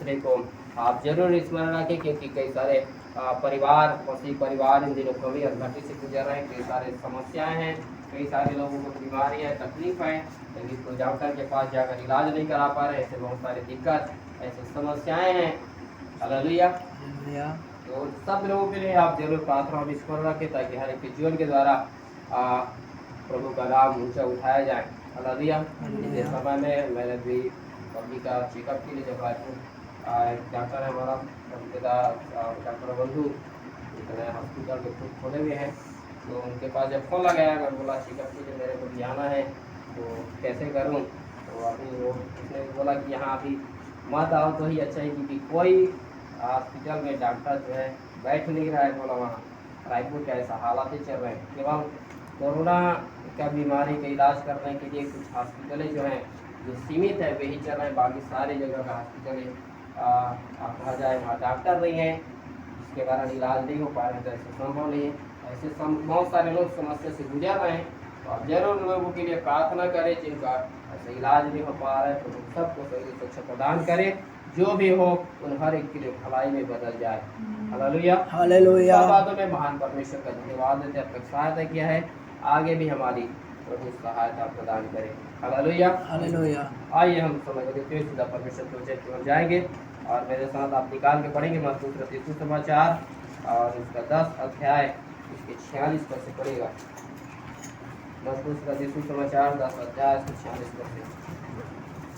दूसरे को आप जरूर स्मरण रखें, क्योंकि कई सारे परिवार, मसीह परिवार इन दिनों कभी अधगति से गुजर रहे हैं। कई सारे समस्याएं हैं, कई सारे लोगों को बीमारी है, तकलीफ है, लेकिन कोई डॉक्टर के पास जाकर इलाज नहीं करा पा रहे। ऐसे बहुत सारी दिक्कत, ऐसी समस्याएं हैं। हालेलुया। तो सब लोगों के लिए आप जरूर प्रार्थना में स्मरण रखें, ताकि हर एक के जीवन के द्वारा प्रभु का नाम ऊंचा उठाया जाए। हालेलुया। इस समय में मैंने भी मम्मी का चेकअप के लिए जब एक डॉक्टर है हमारा डॉक्टर बंधु, नया हॉस्पिटल में खुद खोले हुए हैं, तो उनके पास जब फोन लगाया, मैं बोला चेकअप के लिए मेरे को भी आना है, तो कैसे करूं? तो अभी वो उसने बोला कि यहाँ अभी मत आओ तो ही अच्छा है, क्योंकि कोई हॉस्पिटल में डॉक्टर जो है बैठ नहीं रहा है। बोला वहाँ रायपुर के ऐसा हालात ही चल रहे हैं, केवल कोरोना का बीमारी का इलाज करने के लिए कुछ हॉस्पिटलें जो हैं जो सीमित है वही चल रहे हैं। बाकी सारी जगह का हॉस्पिटल आप कहा जाए वहाँ डॉक्टर नहीं है, जिसके कारण इलाज नहीं हो पा रहे, तो ऐसे संभव नहीं है। ऐसे बहुत सारे लोग समस्या से गुजर रहे हैं, तो आप जरूर लोगों के लिए प्रार्थना करें जिनका ऐसे इलाज नहीं हो पा रहा है, तो सबको सही शिक्षा प्रदान करें, जो भी हो उन हर एक के लिए भलाई में बदल जाए। हालेलुया। हालेलुया। सब बातों में महान परमेश्वर का धन्यवाद देते, अब तक सहायता किया है, आगे भी हमारी प्रभु सहायता प्रदान करें। हालेलुया। हालेलुया। आइए हम समझ लेते सीधा परमेश्वर के वचन की ओर जाएंगे, और मेरे साथ आप निकाल के पढ़ेंगे मत्ती रचित सुसमाचार और इसका 10 अध्याय इसके 46 पद से पढ़ेगा। मत्ती रचित सुसमाचार 10 अध्याय इसके 46 पद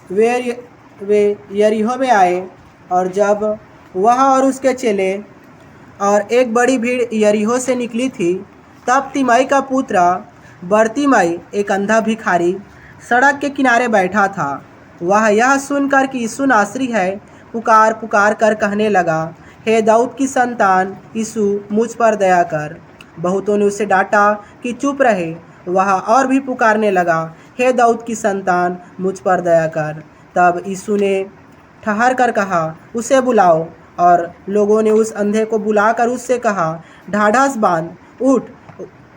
से। वे यरीहो में आए, और जब वह और उसके चेले और एक बड़ी भीड़ यरीहो से निकली थी, तब तिमाई का पुत्र बरतिमाई, एक अंधा भिखारी, सड़क के किनारे बैठा था। वह यह सुनकर कि यीशु नासरी है, पुकार पुकार कर कहने लगा, हे दाऊद की संतान यीशु, मुझ पर दया कर। बहुतों ने उसे डांटा कि चुप रहे। वह और भी पुकारने लगा, हे दाऊद की संतान, मुझ पर दया कर। तब यीशु ने ठहर कर कहा, उसे बुलाओ। और लोगों ने उस अंधे को बुलाकर उससे कहा, ढाढ़स बांध, उठ,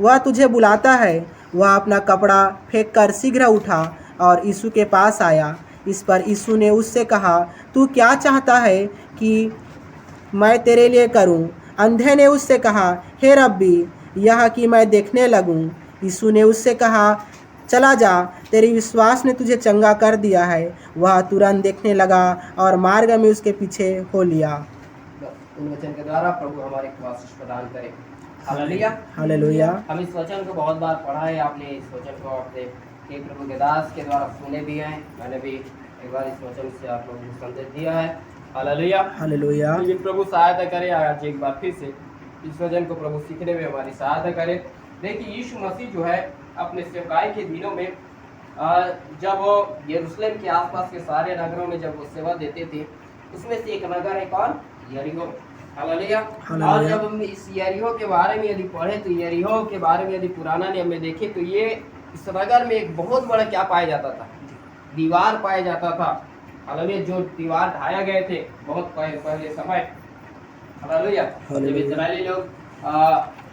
वह तुझे बुलाता है। वह अपना कपड़ा फेंक कर शीघ्र उठा और यीशु के पास आया। इस पर यीशु ने उससे कहा, तू क्या चाहता है कि मैं तेरे लिए करूं? अंधे ने उससे कहा, हे रब्बी, यह कि मैं देखने लगूं। यीशु ने उससे कहा, चला जा, तेरे विश्वास ने तुझे चंगा कर दिया है। वह तुरंत देखने लगा और मार्ग में उसके पीछे हो लिया। उन वचन के द्वारा प्रभु हमारे को आशीष प्रदान करे। हालेलुया। हालेलुया। हम इस वचन को बहुत बार पढ़ा है, आपने इस वचन को अपने प्रभु के दास के द्वारा सुने भी हैं, मैंने भी एक बार इस वचन से आप लोगों को संदेश दिया है। हालेलुया। हालेलुया। लेकिन प्रभु सहायता करे, आज एक बार फिर से इस वचन को प्रभु सीखने में हमारी सहायता करे। देखिए यीशु मसीह जो है अपने सेवकाई के दिनों में जब वो यरूशलेम के आसपास के सारे नगरों में जब वो सेवा देते थे, उसमें से एक नगर है कौन? यरीहो। हालेलुया। और जब हम इस यरीहो के बारे में यदि पढ़े, तो यरीहो के बारे में यदि पुराना नियम में देखें, तो ये इस नगर में एक बहुत बड़ा क्या पाया जाता था? दीवार पाया जाता था। हालेलुया। जो दीवार ढाया गए थे बहुत पहले समय। हालेलुया। जब इस्राएली लोग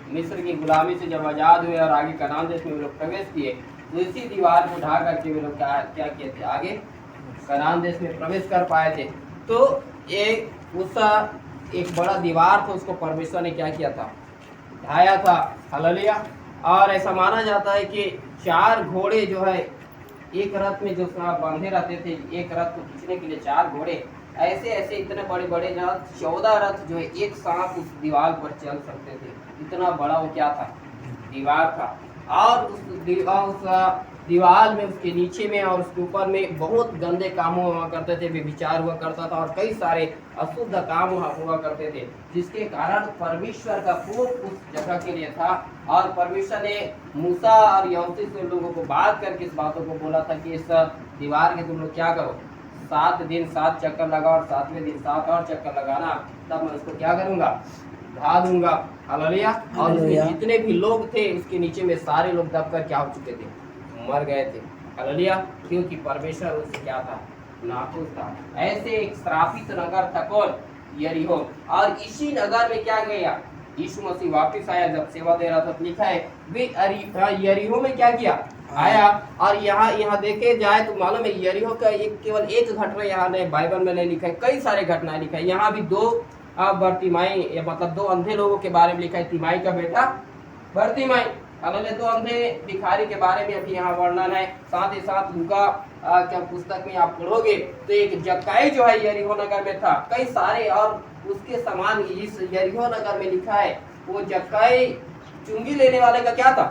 मिस्र की गुलामी से जब आज़ाद हुए और आगे कनान देश में वे लोग प्रवेश किए, तो इसी दीवार को ढा करके वे लोग क्या किए थे? आगे कनान देश में प्रवेश कर पाए थे। तो एक बड़ा दीवार था, उसको परमेश्वर ने क्या किया था? ढाया था। हालेलुया। और ऐसा माना जाता है कि 4 घोड़े जो है एक रथ में जो बांधे रहते थे, एक रथ को खींचने के लिए 4 घोड़े, ऐसे ऐसे इतने बड़े बड़े रथ, 14 रथ जो है एक साथ उस दीवार पर चल सकते थे। इतना बड़ा वो क्या था? दीवार था। और उस दीवार में, उसके नीचे में और उसके ऊपर में बहुत गंदे काम हुआ करते थे, व्यभिचार हुआ करता था और कई सारे अशुद्ध काम हुआ करते थे, जिसके कारण परमेश्वर का कोप उस जगह के लिए था। और परमेश्वर ने मूसा और यहोशू से लोगों को बात करके इस बातों को बोला था कि इस दीवार के तुम लोग क्या करो, 7 दिन 7 चक्कर लगाओ और 7वें दिन 7 और चक्कर लगाना, तब मैं उसको क्या करूँगा? ढा दूंगा। हालेलुया। और उसमें जितने भी लोग थे उसके नीचे में सारे लोग दबकर क्या हो चुके थे? मर गए थे। हालेलुया। क्योंकि परमेश्वर उससे क्या था? नाखुश था। ऐसे एक श्रापित नगर था कौन? यरीहो। और इसी नगर में क्या गया? यीशु मसीह वापस आया, जब सेवा दे रहा था, लिखा है वे यरीहो में क्या किया? आया। और यहाँ देखे जाए तो मालूम है यरीहो का केवल एक घटना यहाँ ने बाइबल में नहीं लिखा है, कई सारे घटनाएं लिखा है। यहाँ भी दो बर्तिमाई मतलब दो अंधे लोगों के बारे में लिखा है, तिमाई का बेटा बर्तिमाई, अगले दो अंधे भिखारी के बारे में अभी यहाँ वर्णन है। साथ ही साथ उनका क्या पुस्तक में आप पढ़ोगे तो एक जक्काई जो है यरीहो नगर में था, कई सारे और उसके समान इस यरीहो नगर में लिखा है। वो जक्काई चुंगी लेने वाले का क्या था,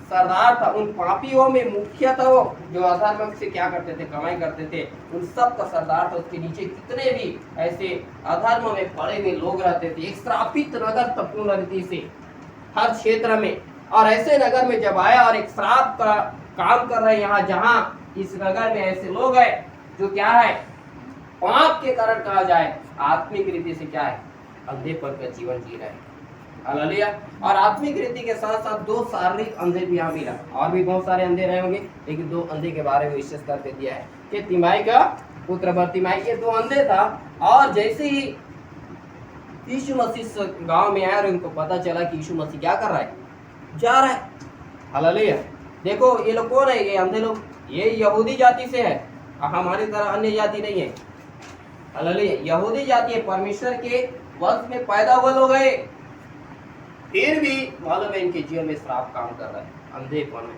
सरदार था। उन पापियों में मुख्य था वो जो अधर्म से क्या करते थे, कमाई करते थे, उन सब का सरदार था। उसके नीचे कितने भी ऐसे अधर्म में पड़े हुए लोग रहते थे। एक श्रापित नगर था पूर्ण रीति से हर क्षेत्र में। और ऐसे नगर में जब आया और एक श्राप का काम कर रहे यहाँ, जहाँ इस नगर में ऐसे लोग हैं जो क्या है, पाप के कारण कहा जाए आत्मिक रीति से क्या है, अंधेपन का जीवन जी रहे हैं। हालेलुया। और आत्मिक रीति के साथ साथ दो शारीरिक अंधे भी यहाँ मिला, और भी बहुत सारे अंधे रहे होंगे, लेकिन दो अंधे के बारे में विशेष करके दिया है कि तिमाई का पुत्र बर्तिमाई के दो अंधे था। और जैसे ही यीशु मसीह गांव में आया और उनको पता चला कि यीशु मसीह क्या कर रहा है, जा रहा है। हालेलुया। देखो ये लोग कौन है, ये अंधे लोग, ये यहूदी जाति से है, हमारी तरह अन्य जाति नहीं है। हालेलुया। यहूदी जाति है, परमेश्वर के वंश में पैदा हुए लोग है, फिर भी मालूम है इनके जीवन में श्राप काम कर रहा है, अंधेपन है।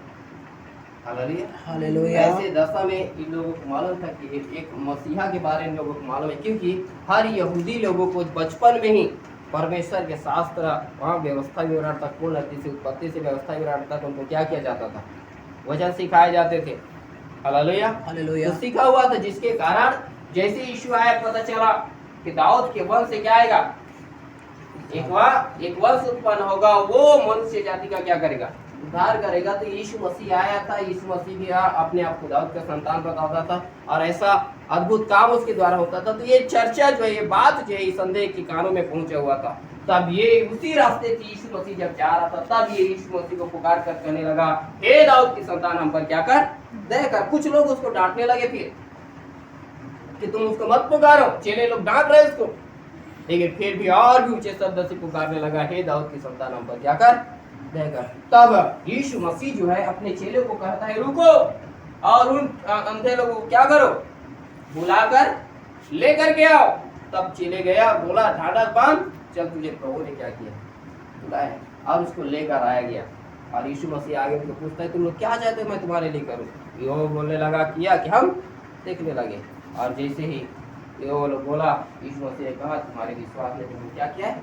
हालेलुया। हालेलुया। ऐसे दशा में इन लोगों को मालूम था कि एक मसीहा के बारे में लोगों को मालूम है, क्योंकि हर यहूदी लोगों को बचपन में ही परमेश्वर के शास्त्र, वहाँ व्यवस्था विवरण तक, पूर्ण रीति से उत्पत्ति से व्यवस्था विवरण तक उनको क्या किया जाता था, वचन सिखाए जाते थे। हालेलुया। हालेलुया। तो सीखा हुआ था, जिसके कारण जैसे यीशु आया पता चला कि दाऊद के वंश से क्या आएगा, एक वंश उत्पन्न होगा, वो मनुष्य जाति का क्या करेगा, उद्धार करेगा। तो यीशु मसीह आया था, यीशु मसीह भी अपने आप को दाऊद का संतान बताता था, और ऐसा अद्भुत काम उसके द्वारा होता था। तो ये चर्चा जो है, ये बात जो है, इस संदेह के कानों में पहुंचा हुआ था। तब ये उसी रास्ते से यीशु मसीह जब जा रहा था, तब ये यीशु मसीह को पुकार कर कहने लगा, हे दाऊद की संतान हम पर क्या कर, दया कर। कुछ लोग उसको डांटने लगे फिर कि तुम उसको मत पुकारो, चेले लोग डांट रहे उसको, लेकिन फिर भी और भी ऊंचे शब्द से पुकारने लगा, हे दाऊद की संतान हम पर क्या कर, दया कर। तब यीशु मसीह जो है अपने चेले को कहता है, रुको और उन अंधे लोगों को क्या करो, बुलाकर लेकर के आओ। तब चेले गया, बोला ढाढ़स बांध, चल तुझे प्रभु ने क्या किया, बुलाया, और उसको लेकर आया गया। और यीशु मसीह आगे उनको पूछता है, तुम लोग क्या चाहते हो मैं तुम्हारे लिए करूं। वो बोलने लगा किया कि हम देखने लगे। और जैसे ही वो लोग बोला, यीशु मसीह ने कहा, तुम्हारे विश्वास ने तुमने क्या किया है,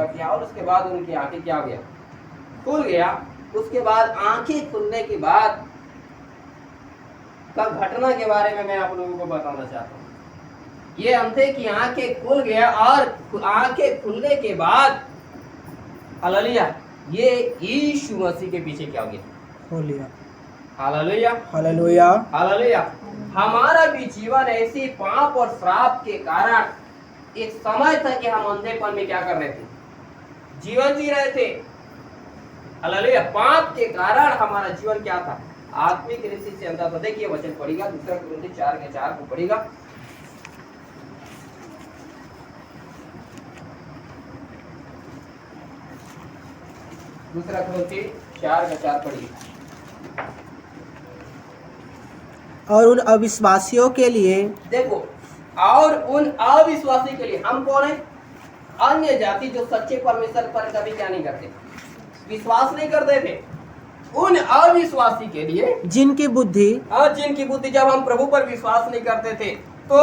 किया। और उसके बाद उनकी आंखें क्या हो गया, खुल गया। उसके बाद आंखें खुलने के बाद का घटना के बारे में मैं आप लोगों को बताना चाहता हूँ। ये अंधे की आंखें खुल गया, और आंखें खुलने के बाद हालेलुया, ये यीशु मसीह के पीछे क्या हो गया, हो लिया। हालेलुया। हालेलुया। हालेलुया। हमारा भी जीवन ऐसी पाप और श्राप के कारण एक समय था कि हम अंधेपन में क्या कर रहे थे, जीवन जी रहे थे। हालेलुया। पाप के कारण हमारा जीवन क्या था, आत्मिक रीति से अंधा था। देखिए वचन पढ़ेगा, दूसरा कुरिन्थी 4:4 को पढ़ेगा। दूसरा कुरिन्थी 4:4 पढ़िए। और उन अविश्वासियों के लिए, देखो, और उन अविश्वासी के लिए, हम कौन है, अन्य जाति जो सच्चे परमेश्वर पर कभी क्या नहीं करते, विश्वास नहीं करते थे। उन अविश्वासी के लिए, जिनकी बुद्धि जब हम प्रभु पर विश्वास नहीं करते थे, तो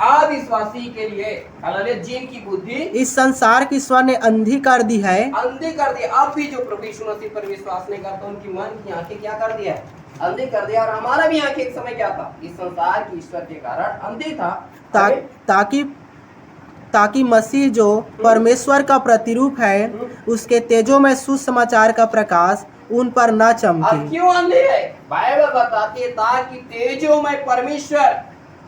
अविश्वासी के लिए, हालेलुया, जिनकी बुद्धि इस संसार की ईश्वर ने अंधी कर दी है, अंधी कर दी। अब भी जो प्रभु यीशु मसीह पर विश्वास नहीं करता, उनकी मन की आंखें क्या कर दिया है, अंधी कर दिया। और हमारा भी आंखें एक समय क्या था, इस संसार की ईश्वर के कारण अंधी था, ताकि मसीह जो परमेश्वर का प्रतिरूप है, उसके तेजो में सुसमाचार का प्रकाश उन पर न चमके। क्यों अंधे है, बाइबल बताती है, ताकि तेजो में परमेश्वर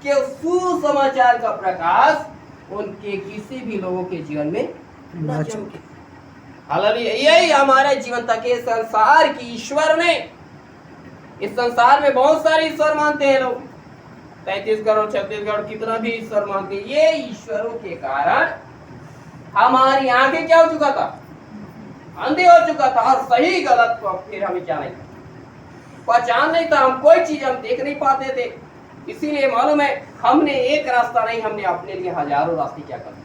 के सुसमाचार का प्रकाश उनके किसी भी लोगों के जीवन में न चमके। हालेलुया। यही हमारे जीवन तक के संसार की ईश्वर ने, इस संसार में बहुत सारे ईश्वर मानते हैं लोग, 33 करोड़ 36 करोड़ कितना भी ईश्वर मानते हैं। ये ईश्वरों के कारण हमारी आंखें क्या हो चुका था, अंधे हो चुका था, और सही गलत को फिर हमें क्या नहीं पहचान नहीं था, हम कोई चीज हम देख नहीं पाते थे। इसीलिए मालूम है हमने एक रास्ता नहीं, हमने अपने लिए हजारों रास्ते क्या कर दिए।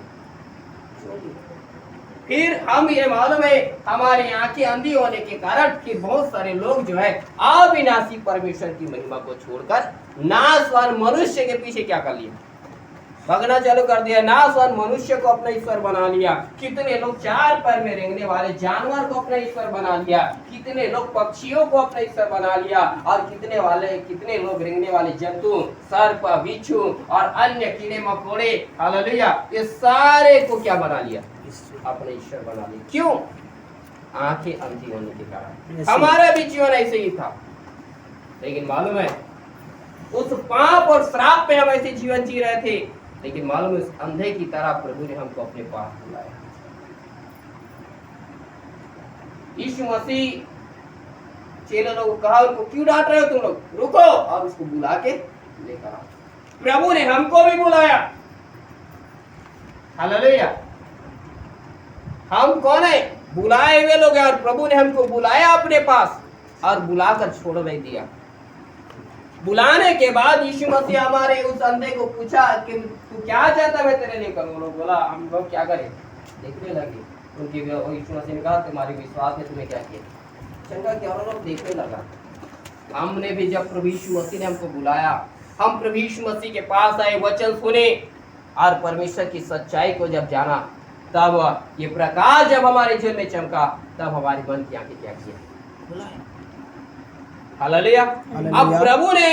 फिर हम ये मालूम है हमारी आंखें अंधी होने के कारण फिर बहुत सारे लोग जो है अविनाशी परमेश्वर की महिमा को छोड़कर नाशवान मनुष्य के पीछे क्या कर लिया, भगना चालू कर दिया। नाशवान मनुष्य को अपना ईश्वर बना लिया। कितने लोग चार पैर में रेंगने वाले जानवर को अपना ईश्वर बना लिया, कितने लोग पक्षियों को अपना ईश्वर बना लिया, और कितने लोग रेंगने वाले जंतु, सर्प, बिच्छू और अन्य कीड़े मकोड़े, हालेलुया, ये सारे को क्या बना लिया, अपने ईश्वर बना लिया। क्यों? आंखें अंधी होने के कारण। हमारा भी जीवन ऐसे ही था, लेकिन मालूम है उस पाप और श्राप पे हम ऐसे जीवन जी रहे थे, लेकिन मालूम है उस अंधे की तरह प्रभु ने हमको अपने पास बुलाया। यीशु मसीह चेले लोगों को कहा, उनको क्यों डांट रहे हो तुम लोग, रुको, और उसको बुला के लेकर आओ। प्रभु ने हमको भी बुलाया, हालेलुया। हम कौन है? बुलाए हुए लोग हैं, और प्रभु ने हमको बुलाया अपने पास और बुलाकर छोड़ नहीं दिया। बुलाने के बाद यीशु मसीह हमारे उस अंधे को पूछा कि तू क्या चाहता मैं तेरे लिए करूं। लोग बोला हम लोग क्या करें, देखने लगे। उनके यीशु मसीह ने कहा तुम्हारे विश्वास ने तुम्हें क्या किया, चंगा किया। और लोग देखने लगा। हमने भी जब प्रभु यीशु मसीह ने हमको बुलाया, हम प्रभु यीशु मसीह के पास आए, वचन सुने और परमेश्वर की सच्चाई को जब जाना, तब ये प्रकाश जब हमारे जीवन में चमका, तब हमारे मन की आंखें क्या किया, बुलाया। हालेलुया। अब प्रभु ने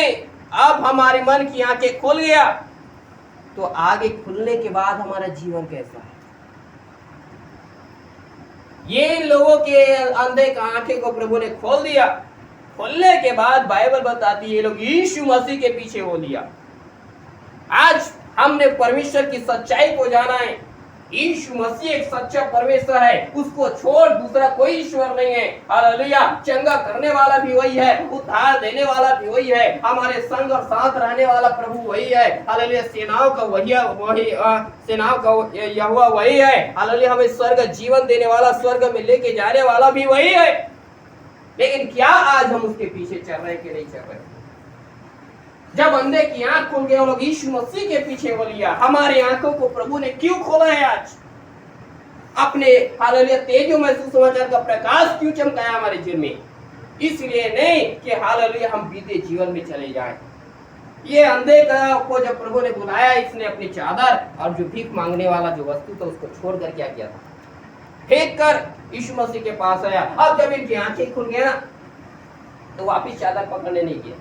अब हमारे मन की आंखें खोल गया, तो आगे खुलने के बाद हमारा जीवन कैसा है। ये लोगों के अंधे की आंखें को प्रभु ने खोल दिया। खोलने के बाद बाइबल बताती है ये लोग यीशु मसीह के पीछे हो लिया। आज हमने परमेश्वर की सच्चाई को जाना है। यीशु मसीह एक सच्चा परमेश्वर है, उसको छोड़ दूसरा कोई ईश्वर नहीं है। हालेलुया। चंगा करने वाला भी वही है, उद्धार देने वाला भी वही है, हमारे संग और साथ रहने वाला प्रभु वही है। हालेलुया। सेनाओं का सेनाओं का यहोवा वही है। हालेलुया। हमें स्वर्ग जीवन देने वाला, स्वर्ग में लेके जाने वाला भी वही है। लेकिन क्या आज हम उसके पीछे चल रहे कि नहीं चल रहे? जब अंधे की आंख खुल गए, वो लोग यीशु मसीह के पीछे हो लिया। हमारी आंखों को प्रभु ने क्यों खोला है आज? अपने हालेलुया तेजो में सुसमाचार का प्रकाश क्यों चमकाया हमारे जीवन में? इसलिए नहीं कि हालेलुया हम बीते जीवन में चले जाएं। ये अंधे को जब प्रभु ने बुलाया, इसने अपनी चादर और जो भीख मांगने वाला जो वस्तु था उसको छोड़कर क्या किया था, फेंक कर यीशु मसीह के पास आया। अब जब इनकी आंखें खुल गया तो वापिस चादर पकड़ने नहीं गया,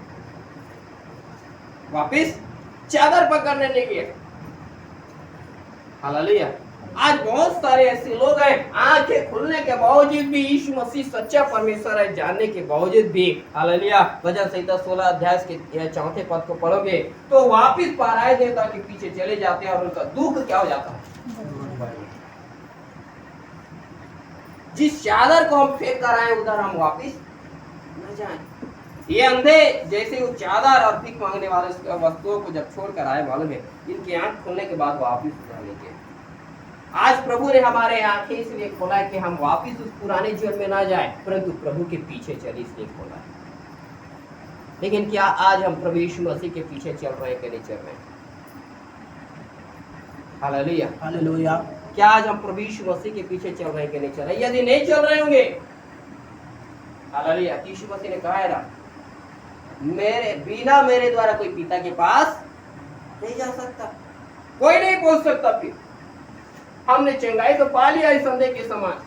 वापिस चादर पकड़ने नहीं गए। हालेलुया। आज बहुत सारे ऐसे लोग हैं, आंखें खुलने के बावजूद भी यीशु मसीह सच्चा परमेश्वर है जानने के बावजूद भी, हालेलुया, भजन संहिता 16 अध्याय के 4 पद को पढ़ोगे तो वापिस पराये देवता के पीछे चले जाते हैं और उनका दुख क्या हो जाता है। जिस चादर को हम फेंक कर आए उधर हम वापिस न जाएं। ये अंधे जैसे वो चादर और भीख मांगने वाले वस्तुओं को जब छोड़कर आए, मालूम है इनकी आंख खोलने के बाद वापिस जाने के। आज प्रभु ने हमारे आंखें इसलिए खोला है कि हम वापिस उस पुराने जीवन में ना जाए, परंतु प्रभु के पीछे चले, इसलिए खोला है। लेकिन क्या आज हम प्रभु यीशु मसीह के पीछे चल रहे हैं कि नहीं चल रहे हैं? हालेलुया। हालेलुया। क्या आज हम प्रभु यीशु मसीह के पीछे चल रहे हैं कि नहीं चल रहे? यदि नहीं चल रहे होंगे, हालेलुया, यीशु मसीह ने कहा है ना, मेरे द्वारा कोई पिता के पास नहीं जा सकता, कोई नहीं पहुंच सकता। फिर हमने चंगाई तो पा लिया इस अंधे के समान,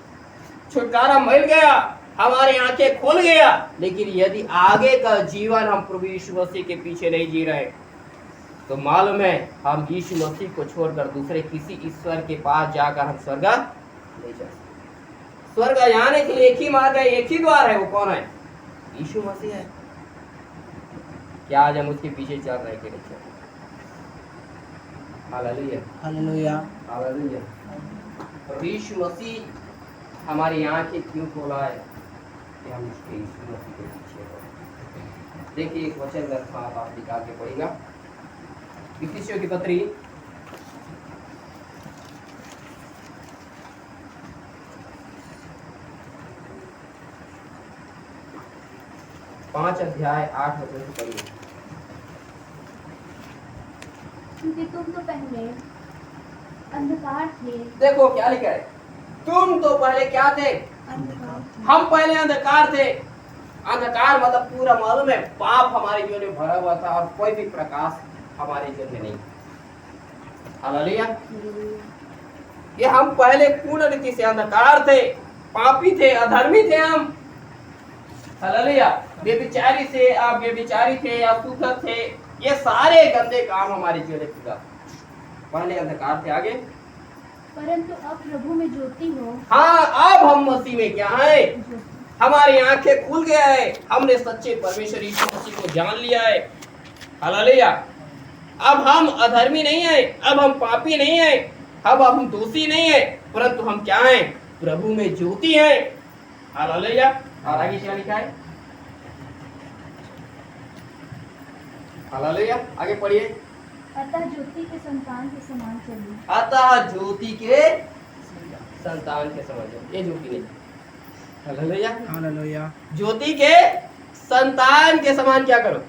छुटकारा मिल गया, हमारी आंखें खुल गया, लेकिन यदि आगे का जीवन हम प्रभु यीशु मसीह के पीछे नहीं जी रहे तो मालूम है हम यीशु मसीह को छोड़कर दूसरे किसी ईश्वर के पास जाकर हम स्वर्ग नहीं जा सकते। स्वर्ग जाने के लिए एक ही मार्ग है, एक ही द्वार है, वो कौन है? यीशु मसीह है। क्या आज हम उसके पीछे चल रहे कि नहीं चल रहे? हालेलुया। हालेलुया। हालेलुया। प्रभु यीशु मसीह हमारी आंखें क्यों खोला है कि हम उसके यीशु मसीह के पीछे हो। देखिए एक वचन में आप निकाल के पढ़ेगा, इफिसियों की पत्री 5 5 अध्याय 8 वचन से पढ़िए। क्योंकि तुम तो पहले अंधकार थे। देखो क्या लिखा है, तुम तो पहले क्या थे, अंधकार थे। हम पहले अंधकार थे। अंधकार मतलब पूरा मालूम है, पाप हमारे जीवन में भरा हुआ था और कोई भी प्रकाश हमारे जीवन में नहीं। हालेलुया। ये हम पहले पूर्ण रीति से अंधकार थे, पापी थे, अधर्मी थे हम। हालेलुया। व्यभिचारी से आप व्यभिचारी थे, अशुद्ध थे, ये सारे गंदे काम हमारे जीवन में किया। पहले अंधकार थे। आगे, परंतु अब प्रभु में ज्योति हो। हाँ, अब हम मसीह में क्या है, ज्योति। हमारी आंखें खुल गया है, हमने सच्चे परमेश्वर यीशु मसीह को जान लिया है। हालेलुया। अब हम अधर्मी नहीं है, अब हम पापी नहीं है, अब हम दोषी नहीं है, परंतु हम क्या हैं, प्रभु में ज्योति हैं। हालेलुया। और आगे क्या लिखा है, हालेलुया, आगे पढ़िए। अतः ज्योति के संतान के समान चलिए। अतः ज्योति के संतान के समान, ये ज्योति नहीं। हालेलुया। हालेलुया। ज्योति के संतान के समान क्या करो,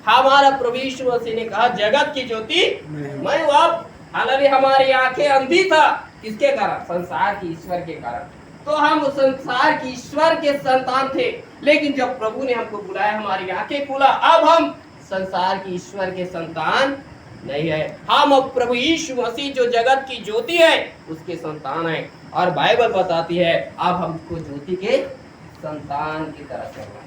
हमारा प्रभु यीशु मसीह ने कहा जगत की ज्योति मैं हूं। अब हालांकि हमारी आंखें अंधी था, किसके कारण, संसार की ईश्वर के कारण। तो हम उस संसार की ईश्वर के संतान थे, लेकिन जब प्रभु ने हमको बुलाया हमारी आंखें खुला। अब हम संसार की ईश्वर के संतान नहीं है, हम अब प्रभु यीशु मसीह जो जगत की ज्योति है उसके संतान हैं। और बाइबल बताती है अब हमको ज्योति के संतान की तरह चलना है।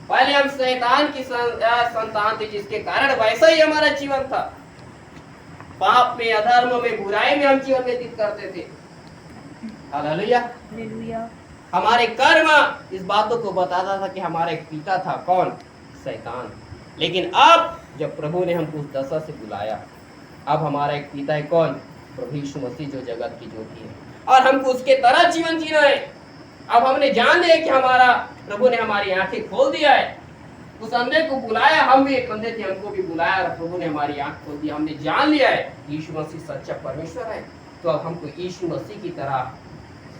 पहले हम शैतान की संतान थे, जिसके कारण वैसा ही हमारा जीवन था, पाप में, अधर्म में, बुराई में हम जीवन व्यतीत करते थे। हालेलुया। हालेलुया। हमारे कर्म इस बातों को बताता था कि हमारा एक पिता था, कौन, शैतान। लेकिन अब जब प्रभु ने हमको उस दशा से बुलाया, अब हमारा एक पिता है, कौन, प्रभु यीशु मसीह जो जगत की ज्योति है, और हमको उसके तरह जीवन जीना है। अब हमने जान लिया कि हमारा प्रभु ने हमारी आंखें खोल दिया है, उस अंधे को बुलाया, हम भी एक अंधे थे, हमको भी बुलाया और प्रभु ने हमारी आंख खोल दी। हमने जान लिया है यीशु मसीह सच्चा परमेश्वर है। तो अब हमको यीशु मसीह की तरह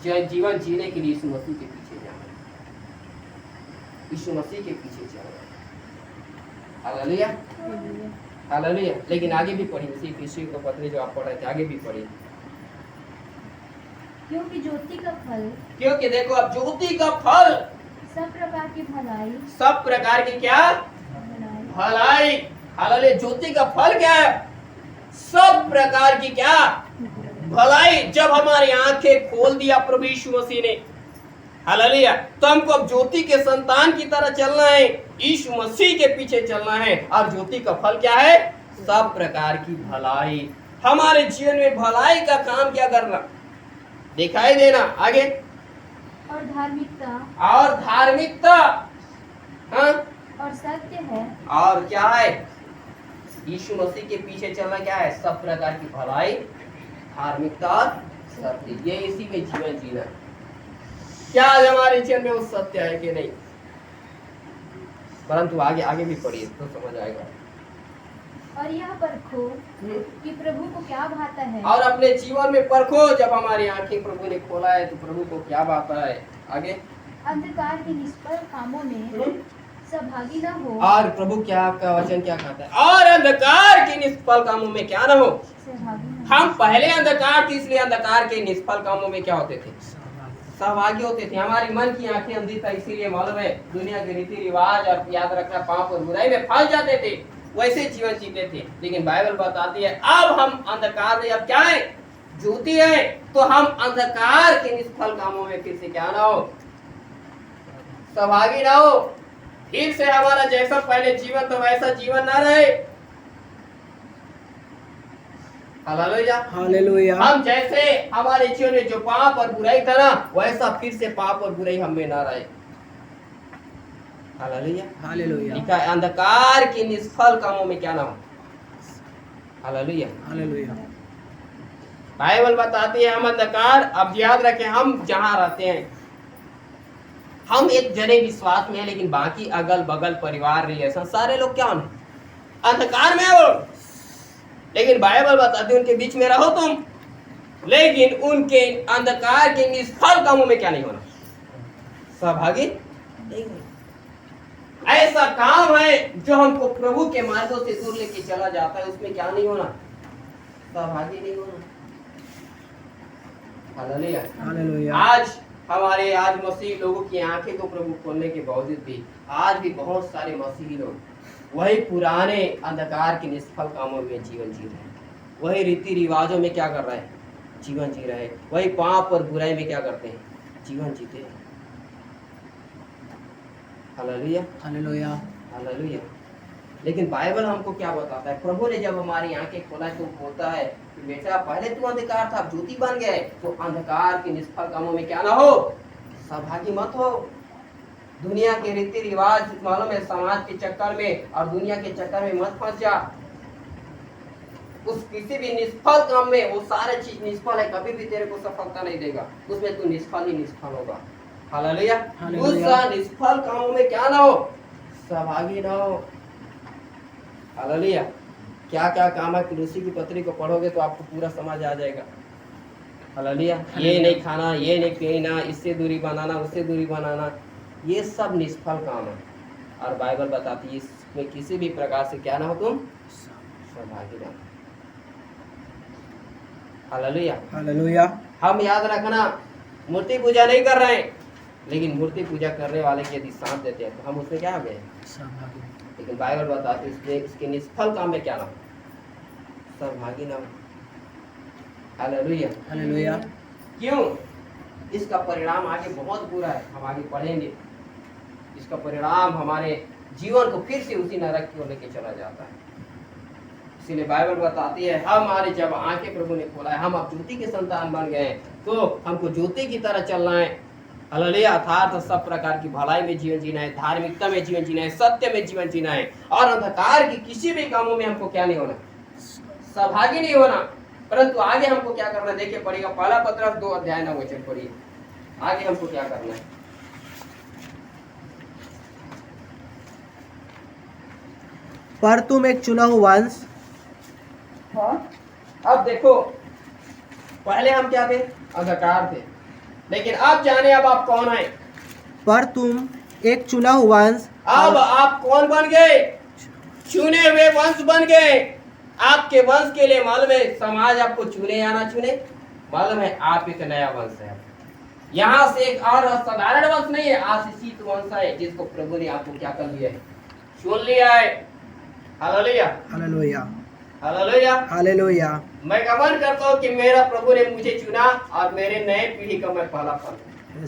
जीवन जीने के लिए यीशु मसीह के पीछे जाना है, यीशु मसीह के पीछे जाना है। हालेलुया। हालेलुया। हालेलुया। लेकिन आगे भी पढ़िए, इसी इसी को पत्र जो आप पढ़ रहे थे, आगे भी पढ़िए। क्योंकि ज्योति का फल, क्योंकि देखो अब ज्योति का फल सब प्रकार की भलाई, सब प्रकार की क्या, भलाई, भलाई। हालेलुया। ज्योति का फल क्या है, सब प्रकार की क्या, भलाई। जब हमारी आंखें खोल दिया प्रभु यीशु मसीह ने, हालेलुया, तो हमको अब ज्योति के संतान की तरह चलना है, यीशु मसीह के पीछे चलना है। और ज्योति का फल क्या है, सब प्रकार की भलाई। हमारे जीवन में भलाई का काम क्या करना, दिखाई देना। आगे, और धार्मिकता, और धार्मिकता, हाँ, और सत्य है। और क्या है, यीशु मसीह के पीछे चलना क्या है, सब प्रकार की भलाई, धार्मिकता और सत्य। ये इसी में जीवन जीना है। क्या आज हमारे जीवन में वो सत्य है कि नहीं, परंतु आगे आगे भी पढ़िए तो समझ आएगा। और यह परखो कि प्रभु को क्या भाता है। और अपने जीवन में परखो, जब हमारी आंखें प्रभु ने खोला है तो प्रभु को क्या भाता है। आगे, अंधकार के निष्फल कामों में सहभागी न हो। और प्रभु क्या का वचन क्या कहता है, और अंधकार के निष्फल कामों में क्या न हो, सहभागी न हो। हम पहले अंधकार थे, इसलिए अंधकार के निष्फल कामों में क्या होते थे, सहभागी होते थे। हमारी मन की आंखें अंधी था, इसीलिए मालूम है दुनिया के रीति रिवाज और याद रखना पाप और बुराई में फंस जाते थे, वैसे जीवन जीते थे। लेकिन बाइबल बताती है अब हम अंधकार में, अब क्या है, ज्योति है, तो हम अंधकार के निष्फल कामों में फिर से क्या ना हो, सहभागी ना हो। फिर से हमारा जैसा पहले जीवन था वैसा जीवन ना रहे। हालेलुया। हालेलुया। हम जैसे हमारे जीवन में जो पाप और बुराई था ना, वैसा फिर से पाप और बुराई हम में ना रहे। हालेलुया। हालेलुया। लिखा है अंधकार के निष्फल कामों में क्या ना हो। हालेलुया। हालेलुया। बाइबल बताती है हम अंधकार, अब याद रखें हम जहां रहते हैं, हम एक जने विश्वास में है, लेकिन बाकी अगल बगल परिवार रिलेशन सारे लोग क्या हैं, अंधकार में है वो। लेकिन बाइबल बताती है उनके बीच में रहो तुम, लेकिन उनके अंधकार के निष्फल कामों में क्या नहीं होना, सहभागी नहीं होना। ऐसा काम है जो हमको प्रभु के मार्गों से दूर लेके चला जाता है, उसमें क्या नहीं होना, सहभागी नहीं होना। हालेलुया। हालेलुया। आज मसीही लोगों की आंखें को प्रभु खोलने के बावजूद भी आज भी बहुत सारे मसीही लोग वही पुराने अंधकार के निष्फल कामों में जीवन जी रहे हैं, वही रीति रिवाजों में क्या कर रहे हैं, जीवन जी रहे हैं, वही पाप और बुराई में क्या करते हैं, जीवन जीते हैं। Hallelujah, hallelujah. हालेलुया। लेकिन बाइबल हमको क्या बताता है, प्रभु ने जब हमारी आंखें खोला तो बोलता है कि बेटा पहले तू अंधकार था, अब ज्योति बन गए, तो अंधकार के निष्फल कामों में क्या ना हो, सहभागी मत हो। दुनिया के रीति रिवाज मालूम है, समाज के चक्कर में और दुनिया के चक्कर में मत फंस जा। उस किसी भी निष्फल काम में, वो सारे चीज निष्फल है, कभी भी तेरे को सफलता नहीं देगा, उसमें तू निष्फल ही निष्फल होगा। हालेलुया। उस निष्फल कामों में क्या ना हो, सहभागी ना हो। हालेलुया। क्या क्या काम है, तुलसी की पत्री को पढ़ोगे तो आपको पूरा समझ आ जाएगा। हालेलुया। ये नहीं खाना, ये नहीं पीना, इससे दूरी बनाना, उससे दूरी बनाना, ये सब निष्फल काम है। और बाइबल बताती है इसमें किसी भी प्रकार से क्या ना हो, तुम सहभागी ना हो। हालेलुया। हालेलुया। हम याद रखना, मूर्ति पूजा नहीं कर रहे हैं, लेकिन मूर्ति पूजा करने वाले के यदि साथ देते हैं तो हम उसमें क्या हो गए, सहभागी। लेकिन बाइबल बताती है इसके निष्फल काम में क्या ना हो, सहभागी ना हो। हालेलुया। हालेलुया। क्यों? इसका परिणाम आगे बहुत बुरा है, हम आगे पढ़ेंगे। इसका परिणाम हमारे जीवन को फिर से उसी नरक की ओर लेके चला जाता है। इसीलिए बाइबल बताती है हमारे जब आंखें प्रभु ने खोला है, हम अब ज्योति के संतान बन गए हैं, तो हमको ज्योति की तरह चलना है। हालेलुया। अर्थात सब प्रकार की भलाई में जीवन जीना है, धार्मिकता में जीवन जीना है, सत्य में जीवन जीना है, और अंधकार की किसी भी कामों में हमको क्या नहीं होना, सहभागी नहीं होना। परंतु आगे हमको क्या करना है, देखिए पढ़िएगा, पहला पत्रस 2:9 पढ़िए, आगे हमको क्या करना है। पर तुम एक चुना हुआ वंश। हाँ? अब देखो, पहले हम क्या थे, अंधकार थे, लेकिन अब जाने अब आप कौन हैं। पर तुम एक चुना हुआ वंश। अब आप कौन बन गए, चुने हुए वंश बन गए। आपके वंश के लिए मालूम है, समाज आपको चुने या ना चुने, मालूम है आप एक नया वंश है। यहाँ से एक और साधारण वंश नहीं है, आशीषित वंश है, जिसको प्रभु ने आपको क्या कर लिया है, चुन लिया है। हालेलुया। हालेलुया। हालेलुया। हालेलुया। मैं गमन करता हूँ कि मेरा प्रभु ने मुझे चुना और मेरे नए पीढ़ी का मैं पहला फल हूं।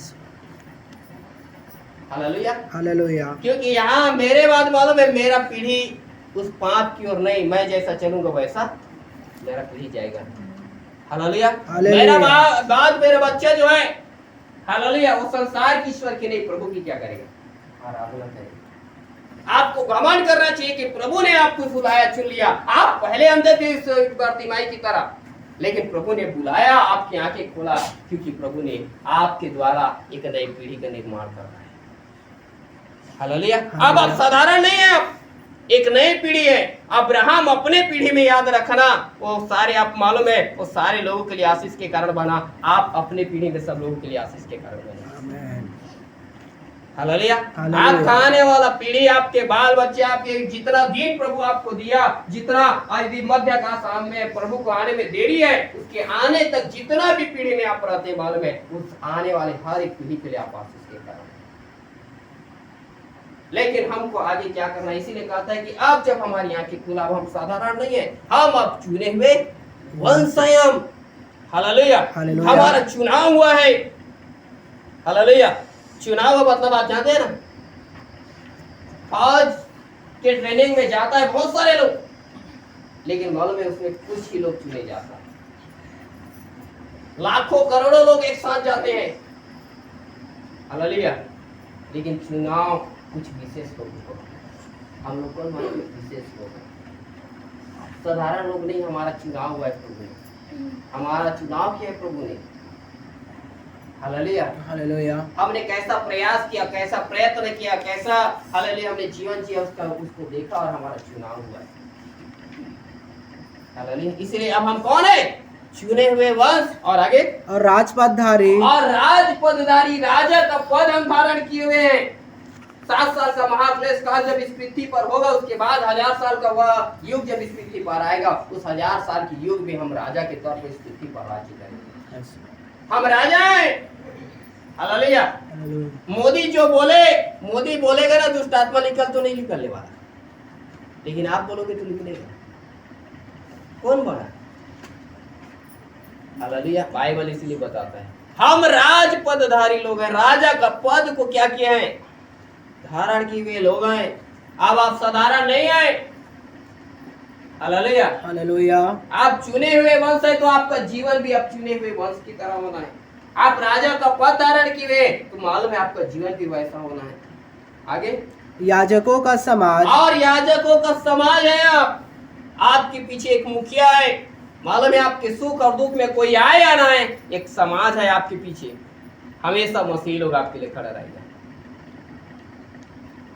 हालेलुया। हालेलुया। क्योंकि यहाँ मेरे बाद मालूम है, मेरा पीढ़ी उस पाप की ओर नहीं, मैं जैसा चलूंगा वैसा मेरा पीढ़ी जाएगा। हालेलुया। मेरा बाद मेरा बच्चा जो है, हालेलुया, वो संसार की ईश्वर की नहीं, प्रभु की क्या करेगा, आराधना करेगा। आपको घमंड करना चाहिए कि प्रभु ने आपको बुलाया, चुन लिया। आप पहले अंधे थे इस बर्तिमाई की तरह, लेकिन प्रभु ने बुलाया, आपकी आंखें खोला, क्योंकि प्रभु ने आपके द्वारा एक नई पीढ़ी का निर्माण कर रहा है। हालेलुया। अब आप साधारण नहीं है, आप एक नई पीढ़ी है। अब्राहम अपने पीढ़ी में याद रखना, वो सारे आप मालूम है, वो सारे लोगों के लिए आशीष के कारण बना। आप अपने पीढ़ी में सब लोगों के लिए आशीष के कारण बना। हालेलुया। आपका आने वाला पीढ़ी, आपके बाल बच्चे, आपके जितना दिन प्रभु आपको दिया, जितना आज मध्य का सामने प्रभु को आने में देरी है, उसके आने तक जितना भी पीढ़ी में आप रहते मालूम है, उस आने वाले हर एक पीढ़ी के लिए आप आशीष के कारण। लेकिन हमको आगे क्या करना है, इसीलिए कहता है कि अब जब हमारी आंखें खुला, हम साधारण नहीं है, हम अब चुने हुए वंश हैं हम। हालेलुया। हमारा चुनाव हुआ है। हालेलुया। चुनाव का मतलब आप जानते हैं ना, फौज के ट्रेनिंग में जाता है बहुत सारे लोग, लेकिन मालूम है उसमें कुछ ही लोग चुने जाता है। लाखों करोड़ों लोग एक साथ जाते हैं। हालेलुया। लेकिन चुनाव कुछ विशेष लोगों को, हम लोग कौन मालूम है, विशेष लोग हैं, साधारण लोग नहीं। हमारा चुनाव हुआ है प्रभु ने, हमारा चुनाव किया है प्रभु ने। हालेलुया। हालेलुया। हमने कैसा प्रयास किया, कैसा प्रयत्न किया, कैसा हालेलुया हमने जीवन जिया, उसको देखा और हमारा चुनाव हुआ है। हालेलुया। इसलिए अब हम कौन है, चुने हुए वंश, और आगे और राजपदधारी, और राजपदधारी, राजा का पद हम धारण किए हुए हैं। 7 साल का महाक्लेश काल जब इस पृथ्वी पर होगा, उसके बाद 1000 साल का वह युग जब इस पृथ्वी पर आएगा, उस 1000 साल की युग में हम राजा के तौर पर इस पृथ्वी पर राज्य करेंगे। हम राजा हैं। हालेलुया। मोदी जो बोले, मोदी बोलेगा ना दुष्ट आत्मा निकल तो नहीं निकलने वाला, लेकिन आप बोलोगे तो निकलेगा। कौन बोला? हालेलुया। बाइबल इसलिए बताता है हम राज पदधारी लोग हैं। राजा का पद को क्या किया है? धारण किए हुए लोग हैं। अब आप साधारण नहीं है। हालेलुया। हालेलुया। आप चुने हुए वंश है, तो आपका जीवन भी आप चुने हुए वंश की तरह होना है। आप राजा का पद धारण किए हुए, तो मालूम है आपका जीवन भी वैसा होना है। आगे याजकों का समाज, और याजकों का समाज है। आपके पीछे एक मुखिया है। मालूम है आपके सुख और दुख में कोई आए या ना आए, एक समाज है आपके पीछे। हमेशा मसीह लोग आपके लिए खड़ा रहेगा।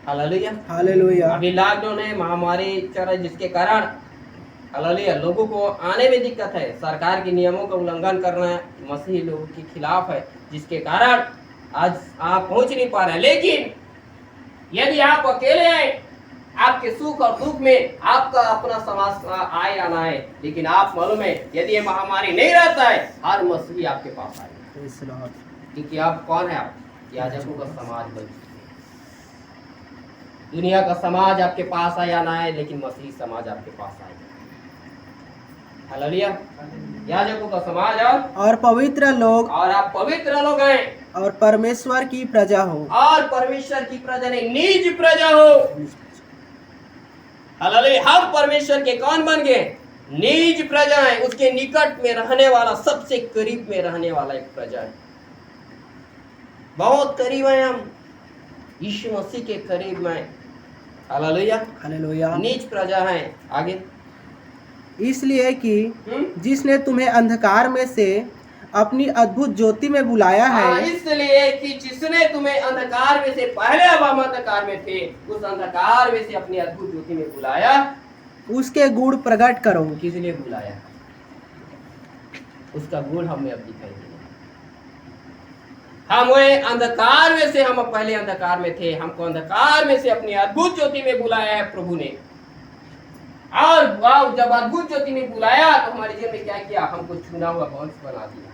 हालेलुया। हालेलुया। अभी लॉकडाउन है, महामारी चल रही, जिसके कारण हालेलुया लोगों को आने में दिक्कत है। सरकार के नियमों का उल्लंघन करना मसीही लोगों के खिलाफ है, जिसके कारण आज आप पहुंच नहीं पा रहे हैं। लेकिन यदि आप अकेले हैं, आपके सुख और दुख में आपका अपना समाज आए या ना आए, लेकिन आप मालूम है यदि ये महामारी नहीं रहता है, हर मसीही आपके पास आएगा। क्योंकि आप कौन है? आप याजकों का समाज बन चुके हैं। दुनिया का समाज आपके पास आए या ना आए, लेकिन मसीही समाज आपके पास आएगा। हालेलुया। याजकों का समाज और पवित्र लोग, और आप पवित्र लोग हैं, और परमेश्वर की प्रजा हो, और परमेश्वर की प्रजा नहीं, निज प्रजा हो। हालेलुया। हम परमेश्वर के कौन बन गए? निज प्रजा है। उसके निकट में रहने वाला, सबसे करीब में रहने वाला एक प्रजा है। बहुत करीब है हम, यीशु मसीह के करीब में। हालेलुया। हालेलुया। निज प्रजा है। आगे इसलिए कि जिसने तुम्हें अंधकार में से अपनी अद्भुत ज्योति में बुलाया है, इसलिए कि जिसने तुम्हें अंधकार में से, पहले अब हम अंधकार में थे, उस अंधकार में से अपनी अद्भुत ज्योति में बुलाया, उसके गुण प्रकट करो। किस लिए बुलाया? उसका गुण हमें अब दिखाई देगा। हम हुए अंधकार में से, हम पहले अंधकार में थे, हमको अंधकार में से अपनी अद्भुत ज्योति में बुलाया है प्रभु ने। और जब अद्भुत ज्योति में बुलाया, तो हमारे जीवन में क्या किया? हमको चुना हुआ वंश बना दिया,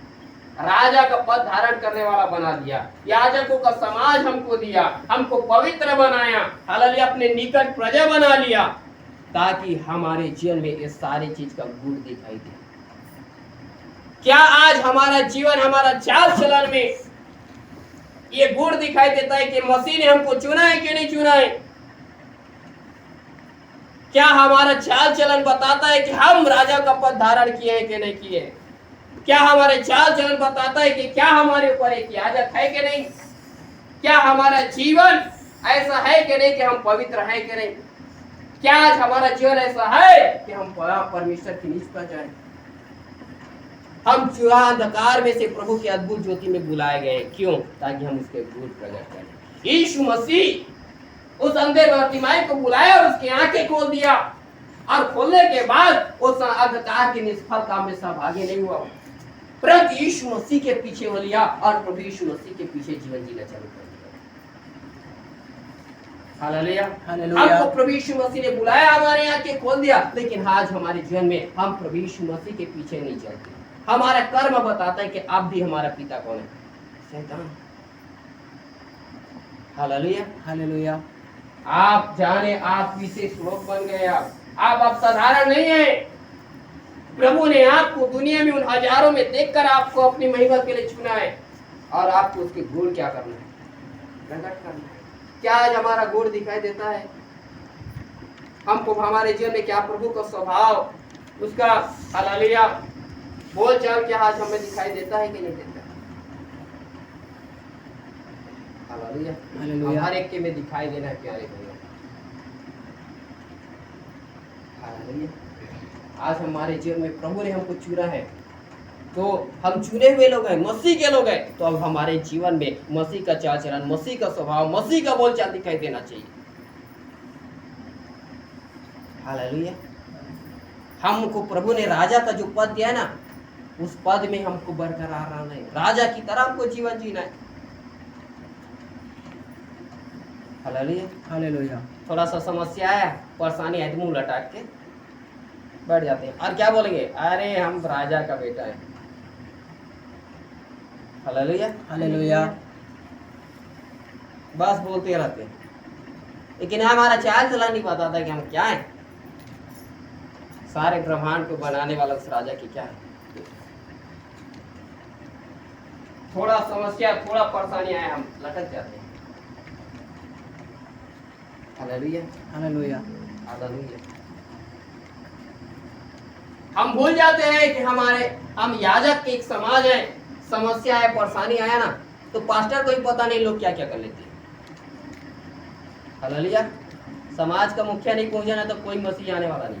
राजा का पद धारण करने वाला बना दिया, याजकों का समाज हमको दिया, हमको पवित्र बनाया। हालेलुया। अपने निकट प्रजा बना लिया, ताकि हमारे जीवन में इस सारी चीज का गुण दिखाई दे। क्या आज हमारा जीवन, हमारा चाल चलन में ये गुण दिखाई देता है कि मसीह ने हमको चुना है कि नहीं चुना है? क्या हमारा चाल चलन बताता है कि हम राजा का पद धारण किए हैं कि नहीं किए? क्या हमारे चाल चलन बताता है कि क्या हमारे ऊपर एक याजक है कि नहीं? क्या हमारा जीवन ऐसा है कि नहीं कि हम पवित्र हैं कि नहीं? क्या आज हमारा जीवन ऐसा है कि हम परमेश्वर की निज प्रजा हैं? हम चुरा अंधकार में से प्रभु की अद्भुत ज्योति में बुलाए गए। क्यों? ताकि हम उसके गुण प्रकट करें। यीशु मसीह उस अंधे बर्तिमाई को बुलाया, उसकी आंखें खोल दिया, और खोलने के बाद उस अंधकार की निष्फल काम में सहभागी नहीं हुआ, परंतु यीशु मसीह के पीछे हो लिया, और प्रभु यीशु मसीह के पीछे जीवन जीना चालू कर दिया। हालेलुया। हमको प्रभु यीशु मसीह ने बुलाया, हमारे आंखें खोल दिया, लेकिन आज हमारे जीवन में हम प्रभु यीशु मसीह के पीछे नहीं चलते। हमारा कर्म बताता है कि अब भी हमारा पिता कौन है? शैतान। हालेलुया। हालेलुया। आप जाने आप विशेष लोग बन गए। आप साधारण नहीं है। प्रभु ने आपको दुनिया में उन हजारों में देखकर आपको अपनी महिमा के लिए चुना है, और आपको उसके गुण क्या करना है? प्रकट करना है। क्या आज हमारा गुण दिखाई देता है? हमको हमारे जीवन में क्या प्रभु का स्वभाव, उसका हालेलुया बोल चाल क्या आज हमें दिखाई देता है कि नहीं देता? हालेलुया। हर एक के में दिखाई देना है प्यारे भैया। हालेलुया। आज हमारे जीवन में प्रभु ने हमको चुना है, तो हम चुने हुए लोग हैं, मसीह के लोग हैं। तो अब हमारे जीवन में मसीह का चाल चलन, मसीह का स्वभाव, मसीह का बोलचाल दिखाई देना चाहिए। हालेलुया। हमको प्रभु ने राजा का जो पद दिया है ना, उस पद में हमको बरकरार रहना है, राजा की तरह हमको जीवन जीना है। हालेलुया। हालेलुया। थोड़ा सा समस्या है, परेशानी है तो मुंह लटाक के बैठ जाते हैं और क्या बोलेंगे, अरे हम राजा का बेटा है। हालेलुया। हालेलुया। बस बोलते रहते हैं, लेकिन हमारा चाल चला नहीं बताता कि हम क्या है। सारे ब्रह्मांड को बनाने वाला उस राजा की क्या है। थोड़ा समस्या, थोड़ा परेशानी आए, हम लटक जाते हैं। हालेलुया। हालेलुया। हालेलुया। हम भूल जाते हैं कि हम याजक के एक समाज है। समस्या है, परेशानी आया ना, तो पास्टर को ही पता नहीं लोग क्या क्या कर लेते हैं। हालेलुया। समाज का मुखिया नहीं पहुंचा ना तो कोई मसीह आने वाला नहीं,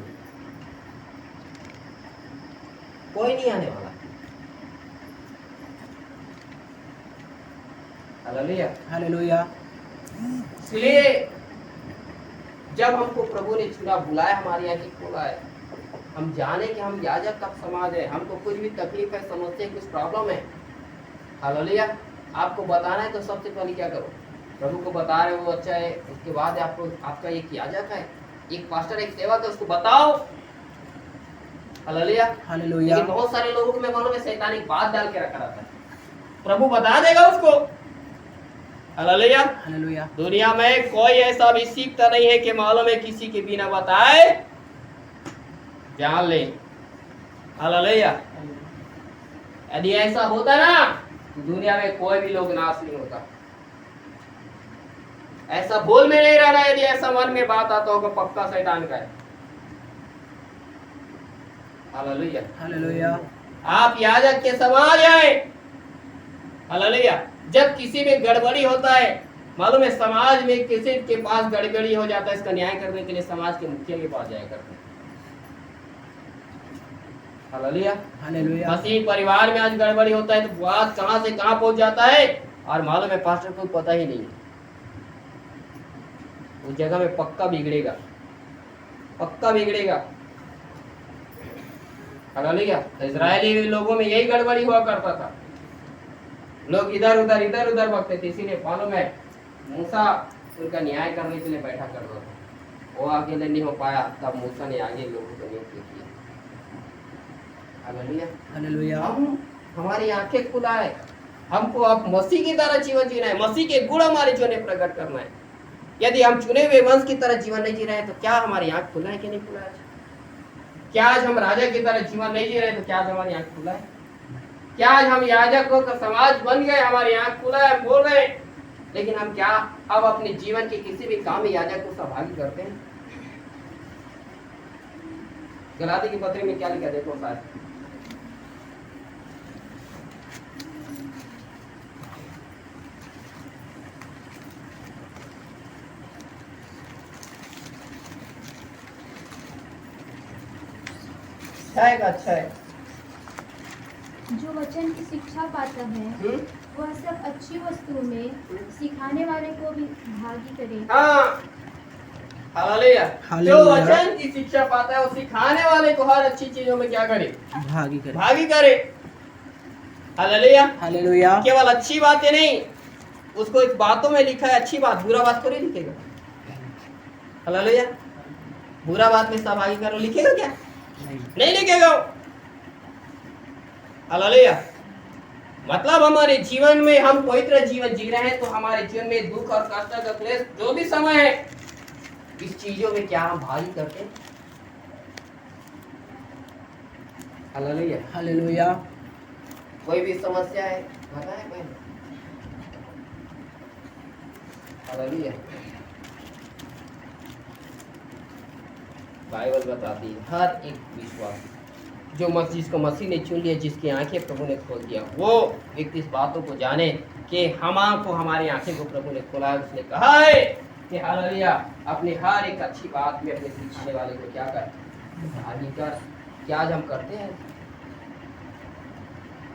कोई नहीं आने वाला। हालेलुया। हालेलुया। इसलिए जब हमको प्रभु ने चुना, बुलाया, हमारी आंखें खोला है, हम जाने कि हम याजक का समाज है, हमको कुछ भी तकलीफ है, समस्या, कुछ प्रॉब्लम है, हालेलुया, आपको बताना है तो सबसे पहले क्या करो, प्रभु को बता रहे हो वो अच्छा है, उसके बाद आपको आपका एक याजक है, एक पास्टर, एक सेवक है, उसको बताओ। हालेलुया। हालेलुया। लेकिन बहुत सारे लोगों को मैं मालूम है शैतान एक बात डाल के रखा रहता है, प्रभु बता देगा उसको। हालेलुया। हालेलुया। दुनिया में कोई ऐसा भी सीखता नहीं है कि मालूम है किसी के बिना बताए जान ले। हालेलुया। यदि ऐसा होता ना तो दुनिया में कोई भी लोग नाश नहीं होता। ऐसा बोल में नहीं रहना, यदि ऐसा मन में बात आता होगा पक्का शैतान का है। हालेलुया। हालेलुया। आप याजक के समाज हैं। हालेलुया। जब किसी में गड़बड़ी होता है, मालूम है समाज में किसी के पास गड़बड़ी हो जाता है, इसका न्याय करने के लिए समाज के मुखिया के पास जाया करते हैं। हालेलुया। हालेलुया। मसीह परिवार में आज गड़बड़ी होता है तो बात कहां से कहां पहुंच जाता है और मालूम है पास्टर को पता ही नहीं है। उस जगह में पक्का बिगड़ेगा, पक्का बिगड़ेगा। हालेलुया। इजरायली लोगों में यही गड़बड़ी हुआ करता था, लोग इधर उधर भगते थे, इसीलिए मालूम है मूसा उनका न्याय करने के लिए बैठा करता था। वो अकेले नहीं हो पाया, तब मूसा ने आगे लोगों को नियुक्त किया। हालेलुया। हालेलुया। हमारी आंखें खुला है, हमको अब मसीह की तरह जीवन जीना है, मसीह के गुण हमारे जीवन में प्रकट करना है। यदि हम चुने हुए वंश की तरह जीवन नहीं जी रहे हैं तो क्या हमारी आंख खुला है कि नहीं खुला है? क्या आज हम राजा की तरह जीवन नहीं जी रहे हैं तो क्या आज हमारी आंख खुला है? क्या आज हम याजकों का समाज बन गए, हमारी आंख खुला है, बोल रहे हैं, लेकिन हम क्या अब अपने जीवन के किसी भी काम में याजक को सहभागी करते हैं? गलाती की पत्री में क्या लिखा देखो साथ, अच्छा है। जो वचन की शिक्षा पाता है वह सब अच्छी वस्तुओं में सिखाने वाले को भी भागी करे। हाँ, हालेलुया। जो वचन की शिक्षा पाता है वो सिखाने वाले को हर अच्छी चीजों में क्या करे? भागी करे। हालेलुया। हालेलुया। केवल अच्छी बातें नहीं, उसको इस बातों में लिखा है अच्छी बात, बुरा बात थोड़ी लिखेगा। हालेलुया। बुरा बात में सहभागी करो, लिखेगा क्या? नहीं लिखेगा। हालेलुया। मतलब हमारे जीवन में हम पवित्र जीवन जी रहे हैं तो हमारे जीवन में दुख और कष्ट का क्लेश जो भी समय है, इस चीजों में क्या हम भागी करते हैं? हालेलुया। हालेलुया। कोई भी समस्या है बताए भाई। हालेलुया। बाइबल बताती है हर एक विश्वासी जो जिसको मसीह ने चुन लिया, जिसकी आंखें प्रभु ने खोल दिया, वो व्यक्ति इस बातों को जाने कि हमको हमारी आंखें को प्रभु ने खोला है। उसने कहा है कि हालेलुया अपने हर एक अच्छी बात में अपने सिखाने वाले को क्या कर भागी कर। क्या आज हम करते हैं?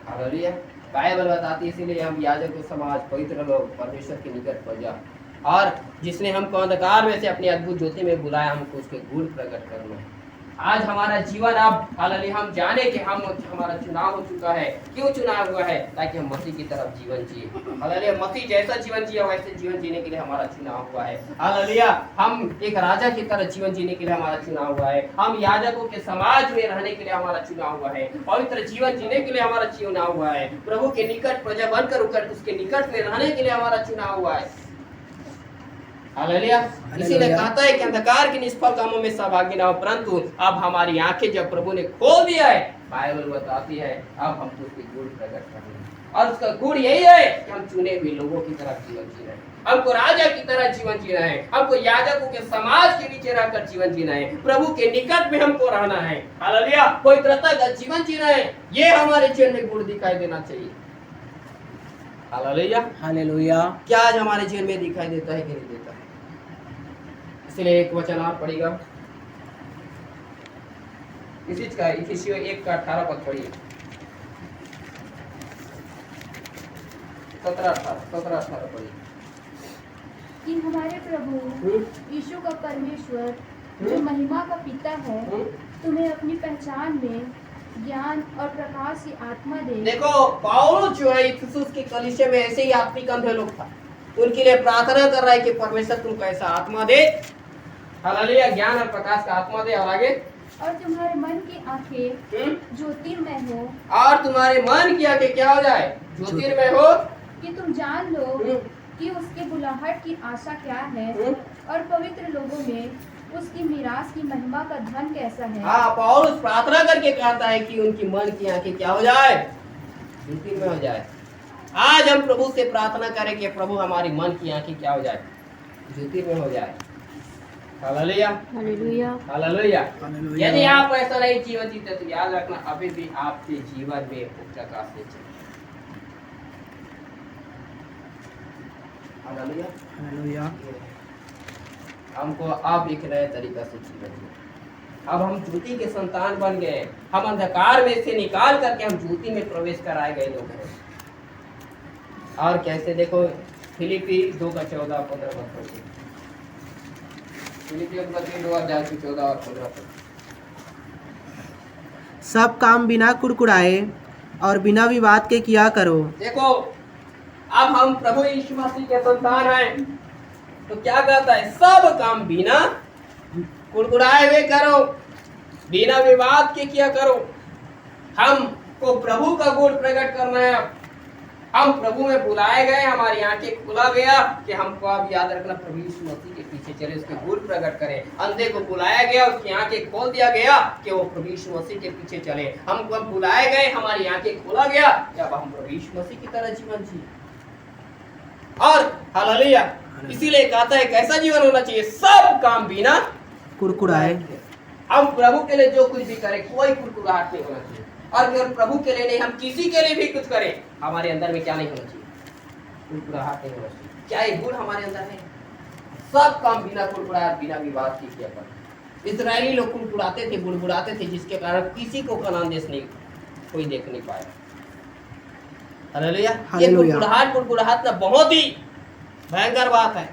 हालेलुया। बाइबल बताती है इसीलिए हम याजक के समाज पवित्र लोग परमेश्वर के निकट पहुंच जा, और जिसने हमको अंधकार में से अपनी अद्भुत ज्योति में बुलाया, हमको उसके गुण प्रकट करना है। आज हमारा जीवन अब हालांकि हम जाने कि हम हमारा चुनाव हो चुका है। क्यों चुनाव हुआ है? ताकि हम मसीह की तरफ जीवन जिए। हालेलुया, मसीह जैसा जीवन जिया वैसे जीवन जीने के लिए हमारा चुनाव हुआ है। हालेलुया, हम एक राजा की तरह जीवन जीने के लिए हमारा चुनाव हुआ है। हम याजकों के समाज में रहने के लिए हमारा चुनाव हुआ है। पवित्र जीवन जीने के लिए हमारा चुनाव हुआ है। प्रभु के निकट प्रजा बनकर उसके निकट में रहने के लिए हमारा चुनाव हुआ है। हालेलुया, इसीलिए कहता है कि अंधकार के निष्फल कामों में सहभागी ना हो, परंतु अब हमारी आंखें जब प्रभु ने खोल दिया है, बाइबल बताती है अब हम उसके गुण प्रकट करेंगे। और उसका गुण यही है कि हम चुने हुए लोगों की तरह जीवन जी रहे हैं, हमको राजा की तरह जीवन जीना है, हमको याजकों के समाज के नीचे रहकर जीवन जीना है, प्रभु के निकट में हमको रहना है। हालेलुया, पवित्रता का जीवन जीना है। ये हमारे जीवन में गुण दिखाई देना चाहिए। Hallelujah, hallelujah. क्या आज हमारे जीवन में दिखाई देता है कि नहीं देता है? इसलिए एक वचन और पढ़ेगा, इसी का इफिसियों 1 का 18 पद पढ़िए। 17-18 पढ़िए। कि हमारे प्रभु यीशु का परमेश्वर जो महिमा का पिता है तुम्हें अपनी पहचान में ज्ञान और प्रकाश की आत्मा दे। देखो, पौलुस जो है इफिसुस की कलीसिया में ऐसे ही आत्मिक अंधे लोग था, उनके लिए प्रार्थना कर रहा है कि परमेश्वर तुमको ऐसा आत्मा दे। हालेलुया, ज्ञान और प्रकाश का आत्मा दे। और आगे, और तुम्हारे मन की आंखें ज्योतिर्मय हो। और तुम्हारे मन की आंखें क्या हो जाए? ज्योतिर्मय हो, कि तुम जान लो कि उसके बुलाहट की आशा क्या है और पवित्र लोगों में उसकी मीरास की महिमा का धन कैसा है। हाँ, पौलुस प्रार्थना करके कहता है कि उनकी मन की आंखें क्या हो जाए? ज्योतिर्मय हो जाए। आज हम प्रभु से प्रार्थना करें कि प्रभु हमारी मन की आंखें क्या हो जाए? ज्योतिर्मय हो जाए। Hallelujah, hallelujah, hallelujah. हालेलुया। यदि आप ऐसा नहीं जीवन जीते तो याद रखना अभी भी आपके जीवन में प्रकाश से चले। Hallelujah, hallelujah. हमको अब एक नए तरीका से जीवन जीना। अब हम ज्योति के संतान बन गए, हम अंधकार में से निकाल करके हम ज्योति में प्रवेश कराए गए लोग हैं। और कैसे? देखो, फिलिपी 2 का 14-15 पद पढ़िए। फिलिपियों के पत्री 2 अध्याय 14 और 15 पद। सब काम बिना कुड़कुड़ाए और बिना विवाद के किया करो। देखो, अब हम प्रभु यीशु मसीह के संतान हैं, तो क्या कहता है? सब काम बिना कुड़कुड़ाए हुए करो, बिना विवाद के किया करो। हमको प्रभु का गुण प्रकट करना है। हम प्रभु में बुलाए गए, हमारी आंखें खुला गया कि हमको अब याद रखना प्रभु यीशु मसीह के पीछे चले, उसके गुण प्रकट करें। अंधे को बुलाया गया, उसकी आंखें खोल दिया गया कि वो प्रभु यीशु मसीह के पीछे चले। हमको अब बुलाए गए, हमारी आंखें खोला गया कि अब हम प्रभु यीशु मसीह की तरह जीवन जिए। और हालेलुया, इसीलिए कहता है कैसा जीवन होना चाहिए? सब काम बिना कुड़कुड़ाए। हम प्रभु के लिए जो कुछ भी करें, कोई कुड़कुड़ाहट नहीं होना चाहिए। और केवल प्रभु के लिए नहीं, हम किसी के लिए भी कुछ करें, हमारे अंदर में क्या नहीं होना चाहिए? कुड़कुड़ाहट नहीं होना चाहिए। क्या ये गुण हमारे अंदर है? सब काम बिना कुड़कुड़ाहट, बिना विवाद के किया कर। इस्राएली लोग कुड़कुड़ाते थे, बुड़बुड़ाते थे, जिसके कारण किसी को कनान देश नहीं कोई देख नहीं पाया। हालेलुया, ये कुड़कुड़ाहट ना बहुत ही भयंकर बात है।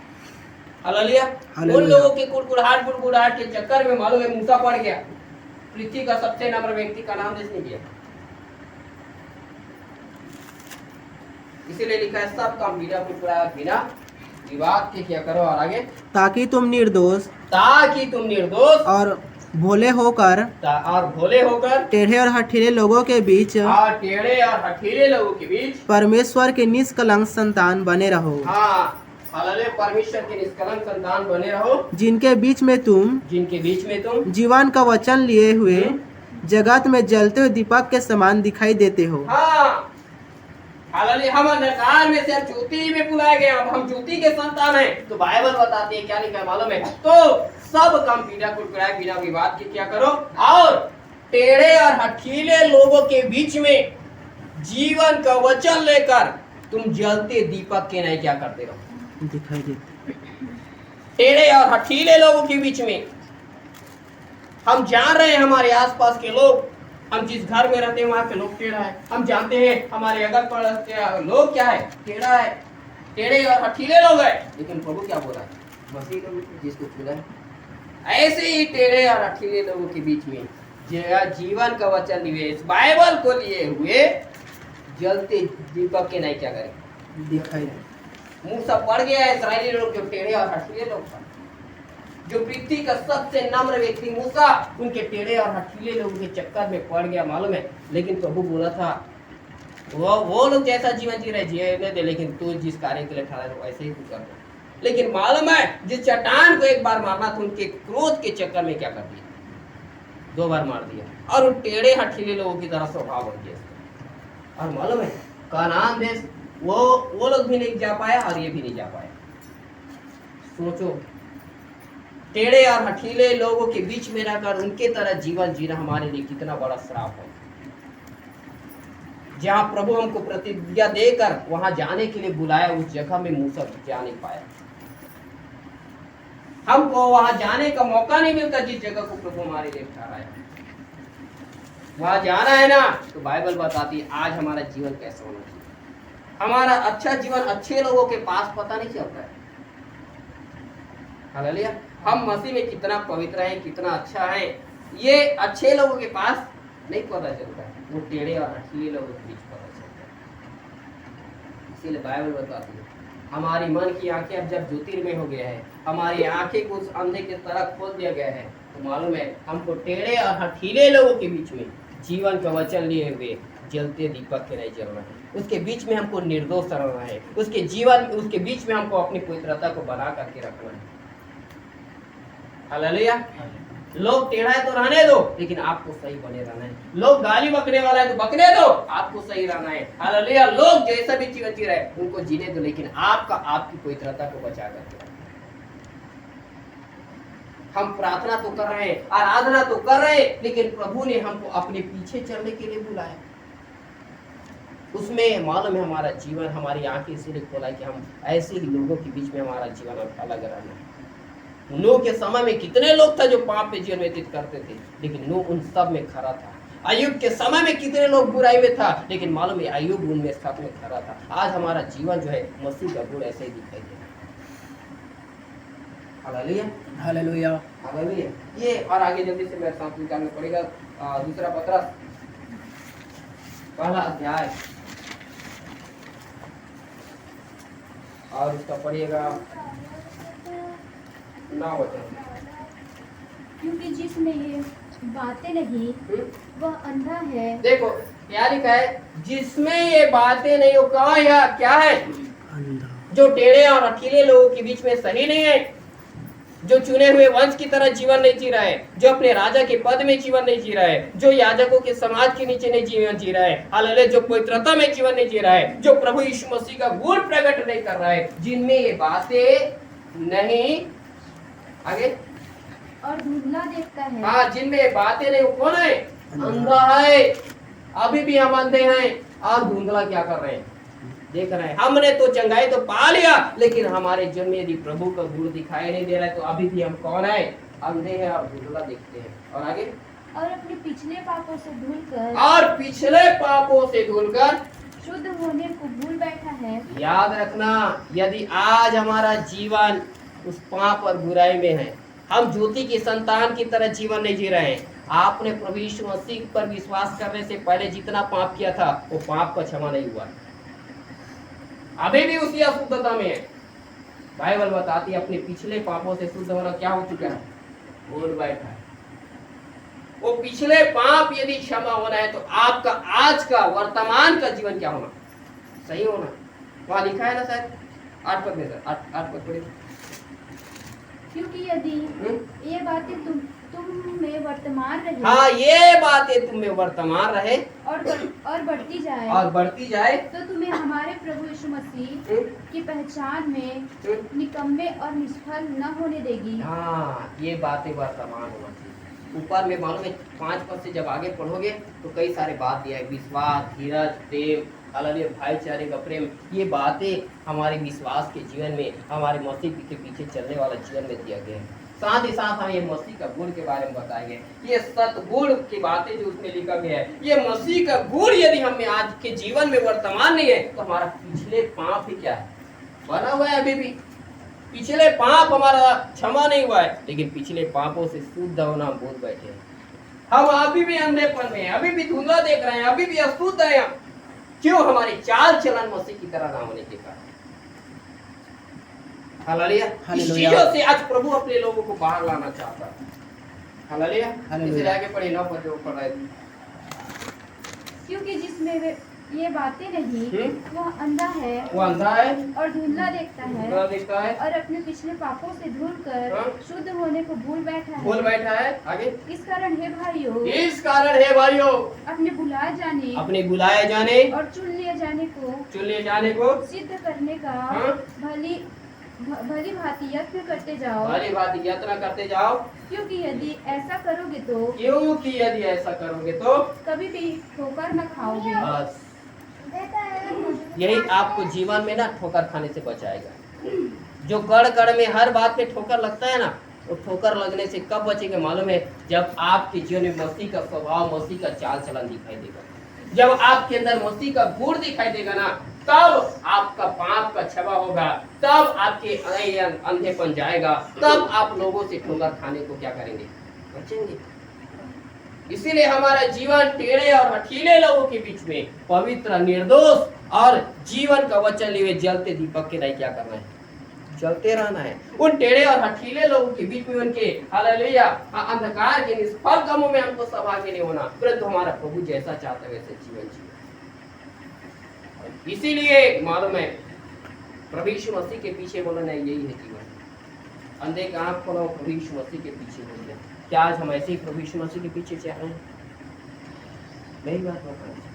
हालेलुया, उन लोगों की कुड़कुड़ाहट के चक्कर में मालूम है मूसा पड़ गया, पृथ्वी का सबसे नम्र व्यक्ति का नाम देश नहीं किया। इसीलिए लिखा है सब काम बिना कुड़कुड़ाहट, बिना विवाद के किया करो। और आगे, ताकि तुम निर्दोष और भोले होकर टेढ़े और हठीले लोगों के बीच परमेश्वर के निष्कलंक संतान बने रहो। परमेश्वर के निष्कलंक संतान बने रहो, जिनके बीच में तुम जीवन का वचन लिए हुए जगत में जलते हुए दीपक के समान दिखाई देते हो। हम अंधकार में से अब ज्योति में बुलाए गए, अब हम ज्योति के संतान हैं। तो बाइबल बताती है, क्या लिखा है मालूम है? तो सब काम बिना कुड़कुड़ाए, बिना विवाद के क्या करो, और टेढ़े और हठीले लोगों के बीच में जीवन का वचन लेकर तुम जलते दीपक के नहीं क्या करते रहो, दिखाई देते। टेढ़े और हठीले लोगों के बीच में हम जान रहे हैं हमारे आसपास के लोग, हम जिस घर में रहते हैं वहां के लोग टेढ़ा है। हम जानते हैं हमारे अगल पड़ोस के लोग क्या है? टेढ़ा है, टेढ़े और हठीले लोग हैं। लेकिन प्रभु क्या बोला है? मसीह का जिसको चुना है ऐसे ही टेढ़े और अठीले लोगों के बीच में जीवन का वचन निवेश बाइबल को लिए हुए जलते दीपक के नहीं क्या करें दिखाई दे। मुंह सब पड़ गया है इस्राएली लोग जो टेढ़े और हठीले लोग था। जो पृथ्वी का सबसे नम्र व्यक्ति मूसा उनके टेढ़े और हठीले लोगों के चक्कर में पड़ गया मालूम है। लेकिन प्रभु बोला था वो लोग जैसा जीवन जी रहे जीने दे, लेकिन तू जिस कार्य के लिए ठहरा है वैसे ही तू कर दे। लेकिन मालूम है जिस चट्टान को एक बार मारना था उनके क्रोध के चक्कर में क्या कर दिया, 2 बार मार दिया और उन टेढ़े हठीले लोगों की तरह स्वभाव बन गया। और मालूम है कनान देश वो लोग भी नहीं जा पाया और ये भी नहीं जा पाया। सोचो टेढ़े और हठीले लोगों के बीच में रहकर उनके तरह जीवन जीना हमारे लिए कितना बड़ा श्राप है। जहां प्रभु हमको प्रतिज्ञा देकर वहां जाने के लिए बुलाया उस जगह में मूसा जा नहीं पाया। हमको वहां जाने का मौका नहीं मिलता जिस जगह को प्रभु हमारे लिए ठहराया। वहां जाना है ना तो बाइबल बताती है आज हमारा जीवन कैसा होना चाहिए। हमारा अच्छा जीवन अच्छे लोगों के पास पता नहीं चलता है। हालेलुया। हम मसीह में कितना पवित्र है कितना अच्छा है ये अच्छे लोगों के पास नहीं पता चलता है, वो टेढ़े और हठीले लोगों के बीच पता चलता है। इसीलिए बाइबल बताती है हमारी मन की आंखें अब जब ज्योतिर्मय हो गया है, हमारी आंखें को उस अंधे की तरह खोल दिया गया है, तो मालूम है हमको टेढ़े और हठीले लोगों के बीच में जीवन का वचन लिए हुए जलते दीपक के नहीं जलना है। उसके बीच में हमको निर्दोष रहना है। उसके बीच में हमको अपनी पवित्रता को बना करके रखना है। हालेलुया। लोग टेढ़ा है तो रहने दो, लेकिन आपको सही बने रहना है। लोग गाली बकने वाला है तो बकने दो, आपको सही रहना है। हालेलुया। लोग जैसा भी जीवन जी रहे उनको जीने दो, लेकिन आपकी पवित्रता को बचा करके रखो। हम प्रार्थना तो कर रहे हैं, आराधना तो कर रहे हैं, लेकिन प्रभु ने हमको अपने पीछे चलने के लिए बुलाया। उसमें मालूम है हमारा जीवन हमारी आंखें इसीलिए खोला है कि हम ऐसे ही लोगों के बीच में हमारा जीवन अलग रहना है। नूह के समय में कितने लोग थे जो पाप पे जीवन व्यतीत करते थे, लेकिन नूह उन सब में खरा था। अय्यूब के समय में कितने लोग बुराई में था, लेकिन मालूम है अय्यूब उनमें सब में खरा था। आज हमारा जीवन जो है मसीह का गुण ऐसे ही दिखाई दे। Hallelujah hallelujah hallelujah. ये और आगे जल्दी से मेरे साथ निकालना पड़ेगा। दूसरा पत्रस पहला अध्याय और उसका पढ़िएगा 9 वचन। क्योंकि जिसमें ये बातें नहीं वह अंधा है। देखो क्या लिखा है, जिसमें ये बातें नहीं हो कहा क्या है, अंधा। जो टेढ़े और अकेले लोगों के बीच में सही नहीं है, जो चुने हुए वंश की तरह जीवन नहीं जी रहा है, जो अपने राजा के पद में जीवन नहीं जी रहा है, जो याजकों के समाज के नीचे नहीं जीवन जी रहा है, हालेलुया, जो पवित्रता में जीवन नहीं जी रहा है, जो प्रभु यीशु मसीह का गुण प्रकट नहीं कर रहा है, जिनमें ये बातें नहीं आगे और धुंधला देखता है। हाँ, जिनमें ये बातें नहीं, वो कौन है, अंधा है। अभी भी हम अंधे हैं और धुंधला क्या कर रहे हैं, देख रहे हैं। हमने तो चंगाई तो पा लिया, लेकिन हमारे जन्म यदि प्रभु का गुण दिखाई नहीं दे रहा है तो अभी भी हम कौन है, अंधे हैं और धुंधला देखते हैं। और आगे और अपने पिछले पापों से धुलकर शुद्ध होने को भूल बैठा है। याद रखना, यदि आज हमारा जीवन उस पाप और बुराई में है, हम ज्योति की संतान की तरह जीवन नहीं जी रहे हैं। आपने प्रभु यीशु मसीह पर विश्वास करने से पहले जितना पाप किया था वो पाप का क्षमा नहीं हुआ, अभी भी उसी अशुद्धता में है। बाइबल बताती है अपने पिछले पापों से शुद्ध होना क्या हो चुका है, भूल बैठा है। वो पिछले पाप यदि क्षमा होना है तो आपका आज का वर्तमान का जीवन क्या होना, सही होना। वहां लिखा है ना शायद 8 पद में, 8 पद पढ़िए। क्योंकि यदि ये बातें तुम में वर्तमान रहे, हाँ, ये बातें तुम में वर्तमान रहे और बढ़ती जाए तो तुम्हें हमारे प्रभु यीशु मसीह की पहचान में निकम्मे और निष्फल न होने देगी। हाँ, ये बातें वर्तमान होना चाहिए। ऊपर में मालूम है 5 पद से जब आगे पढ़ोगे तो कई सारे बात दिया है, विश्वास, धीरज, प्रेम, हालेलुया, भाईचारे का प्रेम। ये बातें हमारे विश्वास के जीवन में, हमारे मसीह के पीछे चलने वाला जीवन में दिया गया है। साथ ही साथ हमें ये मसीह का गुण के बारे में बताया गया है। ये सतगुण की बातें जो उसमें लिखा गया है, ये मसीह का गुण यदि हमें आज के जीवन में वर्तमान नहीं है तो हमारा पिछले पाप ही क्या है, बना हुआ है अभी भी। पिछले पाप हमारा क्षमा नहीं हुआ है, लेकिन पिछले पापों से शुद्ध होना हम भूल बैठे हैं। हम अभी भी अंधेपन में हैं, अभी भी धुंधला देख रहे हैं, अभी भी अशुद्ध हैं। क्यों? हमारी चाल चलन मसीह की तरह ना होने के कारण। हालेलुया। इस चीजों से आज प्रभु अपने लोगों को बाहर लाना चाहता है। हालेलुया। इसलिए आगे पढ़े 9 पद पढ़ रहे थे। क्योंकि जिसमें वे ये बातें नहीं वह अंधा है, वो अंधा है और धुंधला देखता धुंधला देखता है और अपने पिछले पापों से धुल कर हाँ। शुद्ध होने को भूल बैठा है। भूल बैठा है। आगे इस कारण हे भाइयों, इस कारण है भाइयों, अपने बुलाए जाने अपने बुलाए जाने और चुन लिए जाने को सिद्ध करने का हाँ। भली भांति यत्न करते जाओ। भली भांति यत्न करते जाओ, क्योंकि यदि ऐसा करोगे तो कभी भी ठोकर न खाओगे। बस यही आपको जीवन में ना ठोकर खाने से बचाएगा। जो कड़ कड़ में हर बात पे ठोकर लगता है ना, वो ठोकर लगने से कब बचेंगे मालूम है? जब आपके जीवन में मसीह का स्वभाव, मसीह का चाल चलन दिखाई देगा, जब आपके अंदर मसीह का गुण दिखाई देगा ना, तब आपका पाप का क्षमा होगा, तब आपके अंधेपन जाएगा, तब आप लोगों से ठोकर खाने को क्या करेंगे? बचेंगे। इसीलिए हमारा जीवन टेढ़े और हठीले लोगों के बीच में पवित्र, निर्दोष और जीवन का वचन लिए जलते दीपक के नहीं क्या करना है? चलते रहना है। उन टेढ़े और हठीले लोगों के बीच में उनके हालेलुया अंधकार के निष्फल कामों में हमको सहभागी नहीं होना, परंतु हमारा प्रभु जैसा चाहता है वैसे जीवन जिए। इसीलिए मालूम है प्रभु यीशु मसीह के पीछे बोलना यही है जीवन। अंधे का आंख खोलो, प्रभु यीशु मसीह के पीछे बोलिए। क्या आज हम ऐसे ही प्रभु यीशु मसीह के पीछे चाह रहे हैं? नहीं बात बताना।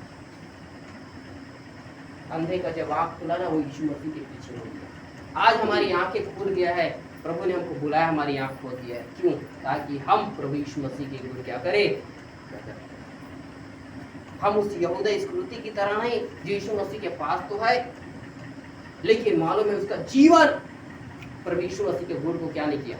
अंधे का जब आंख खुला ना, वो यीशु मसीह के पीछे हो गया। आज हमारी आंखें खुल गया है, प्रभु ने हमको बुलाया, हमारी आंख खोल दिया है। क्यों? ताकि हम प्रभु यीशु मसीह के गुण क्या करें? हम उस यहूदा स्कृति की तरह नहीं जो यीशु मसीह के पास तो है, लेकिन मालूम है उसका जीवन प्रभु यीशु मसीह के गुण को क्या नहीं किया?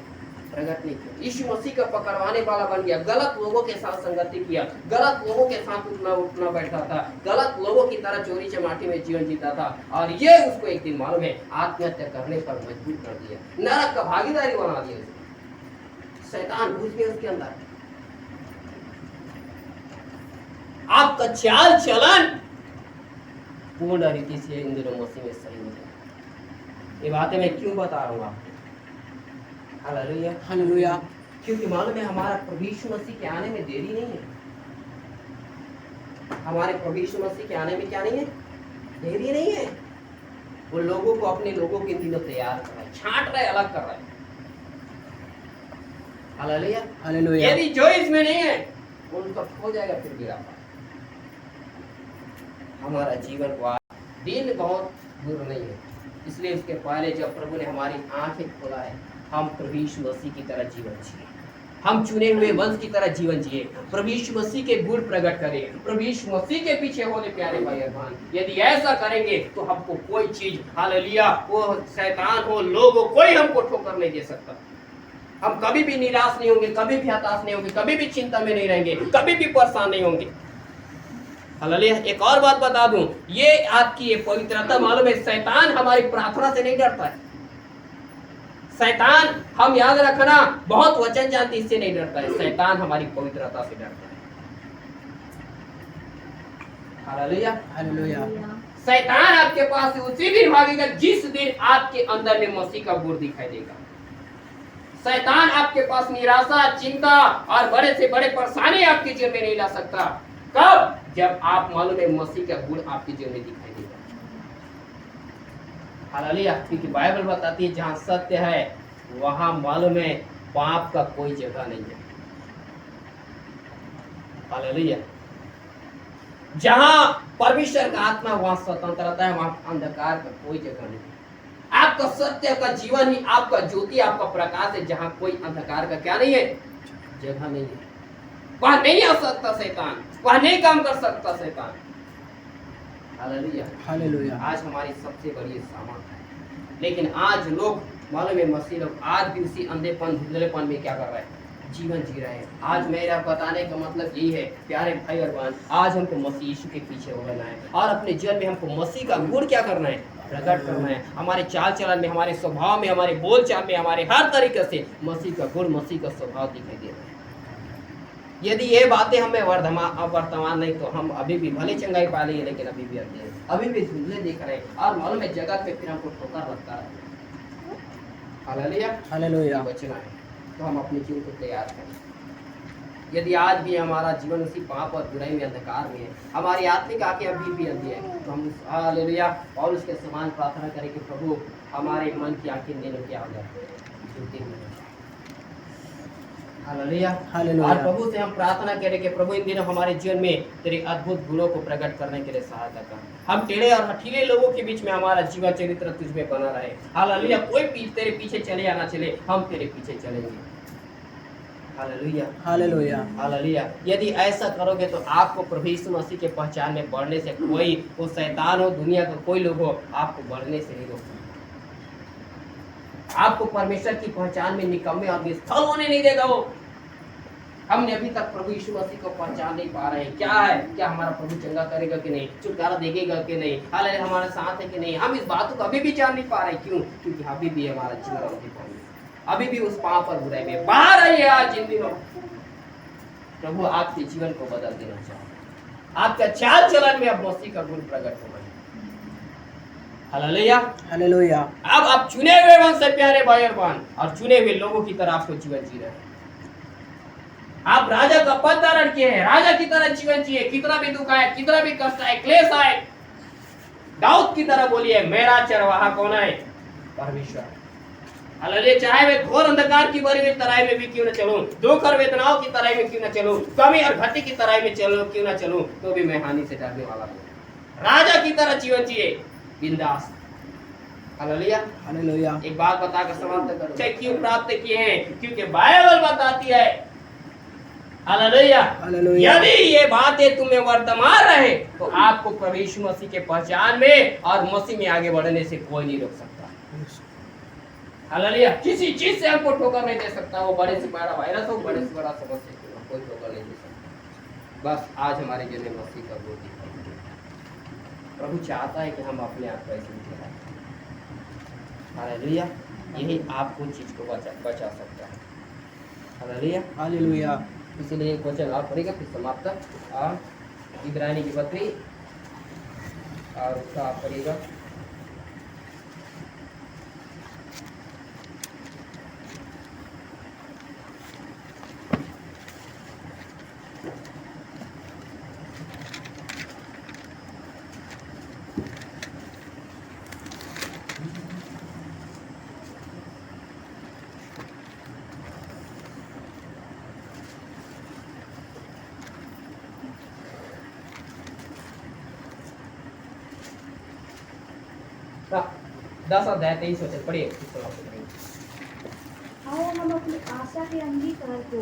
प्रकट नहीं किया। यीशु मसीह का पकड़वाने वाला बन गया, गलत लोगों के साथ संगति किया, गलत लोगों के साथ उठना बैठा था, गलत लोगों की तरह चोरी चमाटी में जीवन जीता था, और ये उसको एक दिन मालूम है आत्महत्या करने पर मजबूर कर दिया, नरक का भागीदारी बना दिया उसको। शैतान घुस गया उसके अंदर। आपका चाल चलन पूर्ण रीति से इन दिनों मसीह में सही नहीं है। ये बातें मैं क्यों बता रहा हूँ आपको? Hallelujah hallelujah. क्योंकि मालूम है हमारा प्रभु यीशु मसीह के आने में देरी नहीं है। हमारे प्रभु यीशु मसीह के आने में क्या नहीं है? देरी नहीं है। वो लोगों को, अपने लोगों के दिनों तैयार कर रहा है, छांट रहा है, अलग कर रहा है। Hallelujah hallelujah. यदि जो इसमें नहीं है उनका खो जाएगा, फिर गिरा। हमारा जीवन का दिन बहुत दूर नहीं है, इसलिए उसके पहले जब प्रभु ने हमारी आंखें खोला है, हम प्रभु यीशु मसीह की तरह जीवन जिए, हम चुने हुए वंश की तरह जीवन जिए, प्रभु यीशु मसीह के गुण प्रकट करें, प्रभु यीशु मसीह के पीछे होने प्यारे भाई और बहन। यदि ऐसा करेंगे तो हमको कोई चीज, हालेलुया, वो शैतान हो, लोग हो, कोई हमको ठोकर नहीं दे सकता। हम कभी भी निराश नहीं होंगे, कभी भी हताश नहीं होंगे, कभी भी चिंता में नहीं रहेंगे, कभी भी परेशान नहीं होंगे। हालेलुया। एक और बात बता दूं, ये आपकी ये पवित्रता मालूम है, शैतान हमारी प्रार्थना से नहीं डरता है। शैतान, हम याद रखना, बहुत वचन जानती इससे नहीं डरता है, शैतान हमारी पवित्रता से डरता है। Hallelujah hallelujah. शैतान आपके पास से उसी दिन भागेगा जिस दिन आपके अंदर में मसीह का गुण दिखाई देगा। शैतान आपके पास निराशा, चिंता और बड़े से बड़े परेशानी आपके जीवन में नहीं ला सकता। कब? जब आप मालूम है मसीह का गुण आपके जीवन में दिखाई देगा। हालेलुया। क्योंकि बाइबल बताती है जहाँ सत्य है वहाँ मालूम है पाप का कोई जगह नहीं है। हालेलुया। जहाँ परमेश्वर का आत्मा वहाँ स्वतंत्रता है, वहाँ अंधकार का कोई जगह नहीं। आपका सत्य का जीवन ही आपका ज्योति, आपका प्रकाश है, जहाँ कोई अंधकार का क्या नहीं है? जगह नहीं है। वहाँ नहीं आ सकता शैतान, वहाँ नहीं काम कर सकता शैतान। Hallelujah hallelujah. आज हमारी सबसे बड़ी सामर्थ है, लेकिन आज लोग मालूम है मसीह लोग आज भी उसी अंधेपन, धुंधलेपन में क्या कर रहे हैं? जीवन जी रहे हैं। आज मेरा बताने का मतलब यही है प्यारे भाई और बहन, आज हमको मसीह यीशु के पीछे होना है और अपने जीवन में हमको मसीह का गुण क्या करना है? प्रकट करना है। हमारे चाल चलन में, हमारे स्वभाव में, हमारे बोल चाल में, हमारे हर तरीके से मसीह का गुण, मसीह का स्वभाव दिखाई दे रहा है। यदि ये बातें हमें वर्तमान नहीं तो हम अभी भी भले चंगाई पा लिए, लेकिन अभी भी अंधेरे, अभी भी धुंधले दिख रहे हैं और मालूम है जगत पे फिर हमको ठोकर लगता है। Hallelujah, hallelujah. बचना है तो हम अपने जीवन को तैयार करें। यदि आज भी हमारा जीवन उसी पाप और बुराई में, अंधकार में है, हमारी आत्मिक आंखें अभी भी अंधी है, तो हम हालेलुया और उसके समान प्रार्थना करें कि प्रभु हमारे मन की आंखें नीलो क्या हो जाए। Hallelujah, hallelujah. और प्रभु से हम प्रार्थना करें कि प्रभु इन दिनों हमारे जीवन में तेरे अद्भुत गुणों को प्रकट करने के लिए सहायता कर। हम टेढ़े और हठीले लोगों के बीच में हमारा जीवन चरित्र तुझ में बना रहे। हालेलुया, कोई तेरे पीछे चले या ना चले, हम तेरे पीछे चलेंगे। Hallelujah, hallelujah. हालेलुया। यदि ऐसा करोगे तो आपको प्रभु यीशु मसीह के पहचान में बढ़ने से कोई, वो शैतान हो, दुनिया का कोई लोग हो, आपको बढ़ने से नहीं रोक सकता। आपको परमेश्वर की पहचान में निकम्मे और निष्फल होने नहीं देगा वो। हमने अभी तक प्रभु यीशु मसीह को पहचान नहीं पा रहे हैं। क्या है, क्या हमारा प्रभु चंगा करेगा कि नहीं, छुटकारा देगा कि नहीं, हालेलुया हमारे साथ है कि नहीं, हम इस बातों को अभी भी जान नहीं पा रहे। क्यों? क्योंकि अभी भी हमारा जीवन अभी भी उस पाप और बुराई में बाहर आइए। आज इन दिनों प्रभु आपके जीवन को बदल देना चाहते, आपका चाल चलन में अब मसीह का गुण प्रकट होगा। Hallelujah, hallelujah. अब आप चुने हुए वंश से प्यारे भाई और बहन और चुने हुए लोगों की तरह आपको जीवन जी रहे हैं। आप राजा का पद धारण किए हैं, राजा की तरह जीवन जिए। कितना भी दुख आए, कितना भी कष्ट आए, क्लेश आए, दाऊद की तरह बोलिए मेरा चरवाहा कौन है? परमेश्वर। हालेलुया, चाहे मैं घोर अंधकार की भरी हुई तराई में भी क्यों न चलूं, दुख और वेदनाओं की तराई में क्यों न चलूं, कमी और घटी की तराई में चलूं क्यों न चलूं, तो भी मैं हानि से डरने वाला हूं। राजा की तरह जीवन जिए, बिंदास। Hallelujah, hallelujah. एक बात बताकर समाप्त करो, क्यों प्राप्त किए हैं? क्योंकि बाइबल बताती है। Hallelujah, hallelujah. यदि ये बातें तुम्हें वर्तमान रहे तो आपको प्रभु यीशु मसीह के पहचान में और मसीह में आगे बढ़ने से कोई नहीं रोक सकता। हालेलुया, किसी चीज से हमको ठोकर नहीं दे सकता। वो बड़े से बड़ा वायरस हो, बड़े से बड़ा समस्या क्यों हो, कोई ठोकर नहीं दे सकता। बस आज हमारे जीवन में मसीह का गुण दिखाई दे। प्रभु चाहता है कि हम अपने आप को ऐसे दिखाएं। हालेलुया, यही आपको चीज को बचा सकता है। Hallelujah, hallelujah. इसीलिए एक वचन और पढ़ेगा फिर समाप्त। इब्रानी की पत्री और उसका आप पढ़ेगा। दस अध्याय 23 वचन पढ़िए। आओ हम अपनी आशा के अंगीकार को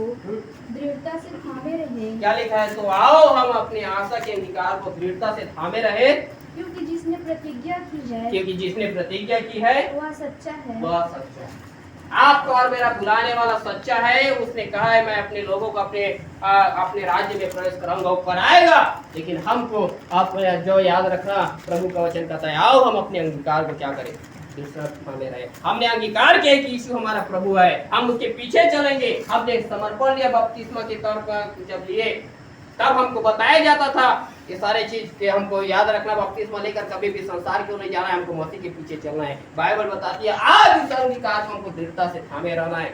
दृढ़ता से थामे रहें, क्या लिखा है? तो आओ हम अपनी आशा के अंगीकार को दृढ़ता से थामे रहे, क्योंकि जिसने प्रतिज्ञा की है, क्योंकि जिसने प्रतिज्ञा की है वह सच्चा है। वह सच्चा है। आपका और मेरा बुलाने वाला सच्चा है। उसने कहा है मैं अपने लोगों को अपने राज्य में प्रवेश कराऊंगा, वो कराएगा। लेकिन हमको आप जो याद रखना, प्रभु का वचन कहता है आओ हम अपने अंगीकार को क्या करें, दूसरा थामे रहे। हमने अंगीकार किया कि यीशु हमारा प्रभु है, हम उसके पीछे चलेंगे। हमने समर्पण लिया बपतिस्मा के तौर पर जब लिए, तब हमको बताया जाता था ये सारे चीज के हमको याद रखना। बपतिस्मा लेकर कभी भी संसार क्यों नहीं जाना है, हमको मसीह के पीछे चलना है। बाइबल बताती है आज उस अंगीकार को हमको दृढ़ता से थामे रहना है।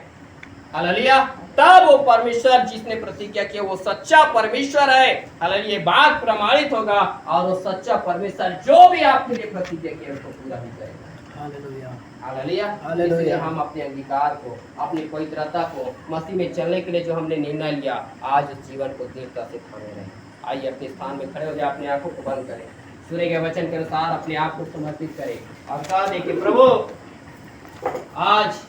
हालेलुया, तब वो परमेश्वर जिसने प्रतिज्ञा किया वो सच्चा परमेश्वर है। हालेलुया, बात प्रमाणित होगा और वो सच्चा परमेश्वर जो भी आपके लिए प्रतिज्ञा किया उसको पूरा भी करेगा। Hallelujah, hallelujah, hallelujah. इसलिए हम अपने अंगीकार को, अपनी पवित्रता को, मसीह में चलने के लिए जो हमने निर्णय लिया, आज उस जीवन को दृढ़ता से थामे रहें। आइए अपने स्थान में खड़े हो जाए, अपने आंखों को बंद करें, सूर्य के वचन के अनुसार अपने आप को समर्पित करें और कह दें कि प्रभु आज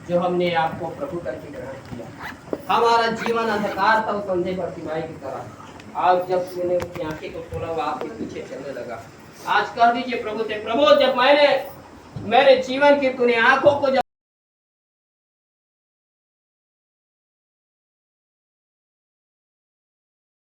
जो हमने आपको प्रभु करके ग्रहण किया, हमारा जीवन अंधकार था उस अंधे प्रतिमाई की तरह। आज जब मैंने उसकी आंखें को खोला, वो आपके पीछे चलने लगा। आज कह दीजिए प्रभु से, प्रभु जब मेरे जीवन की तूने आंखों को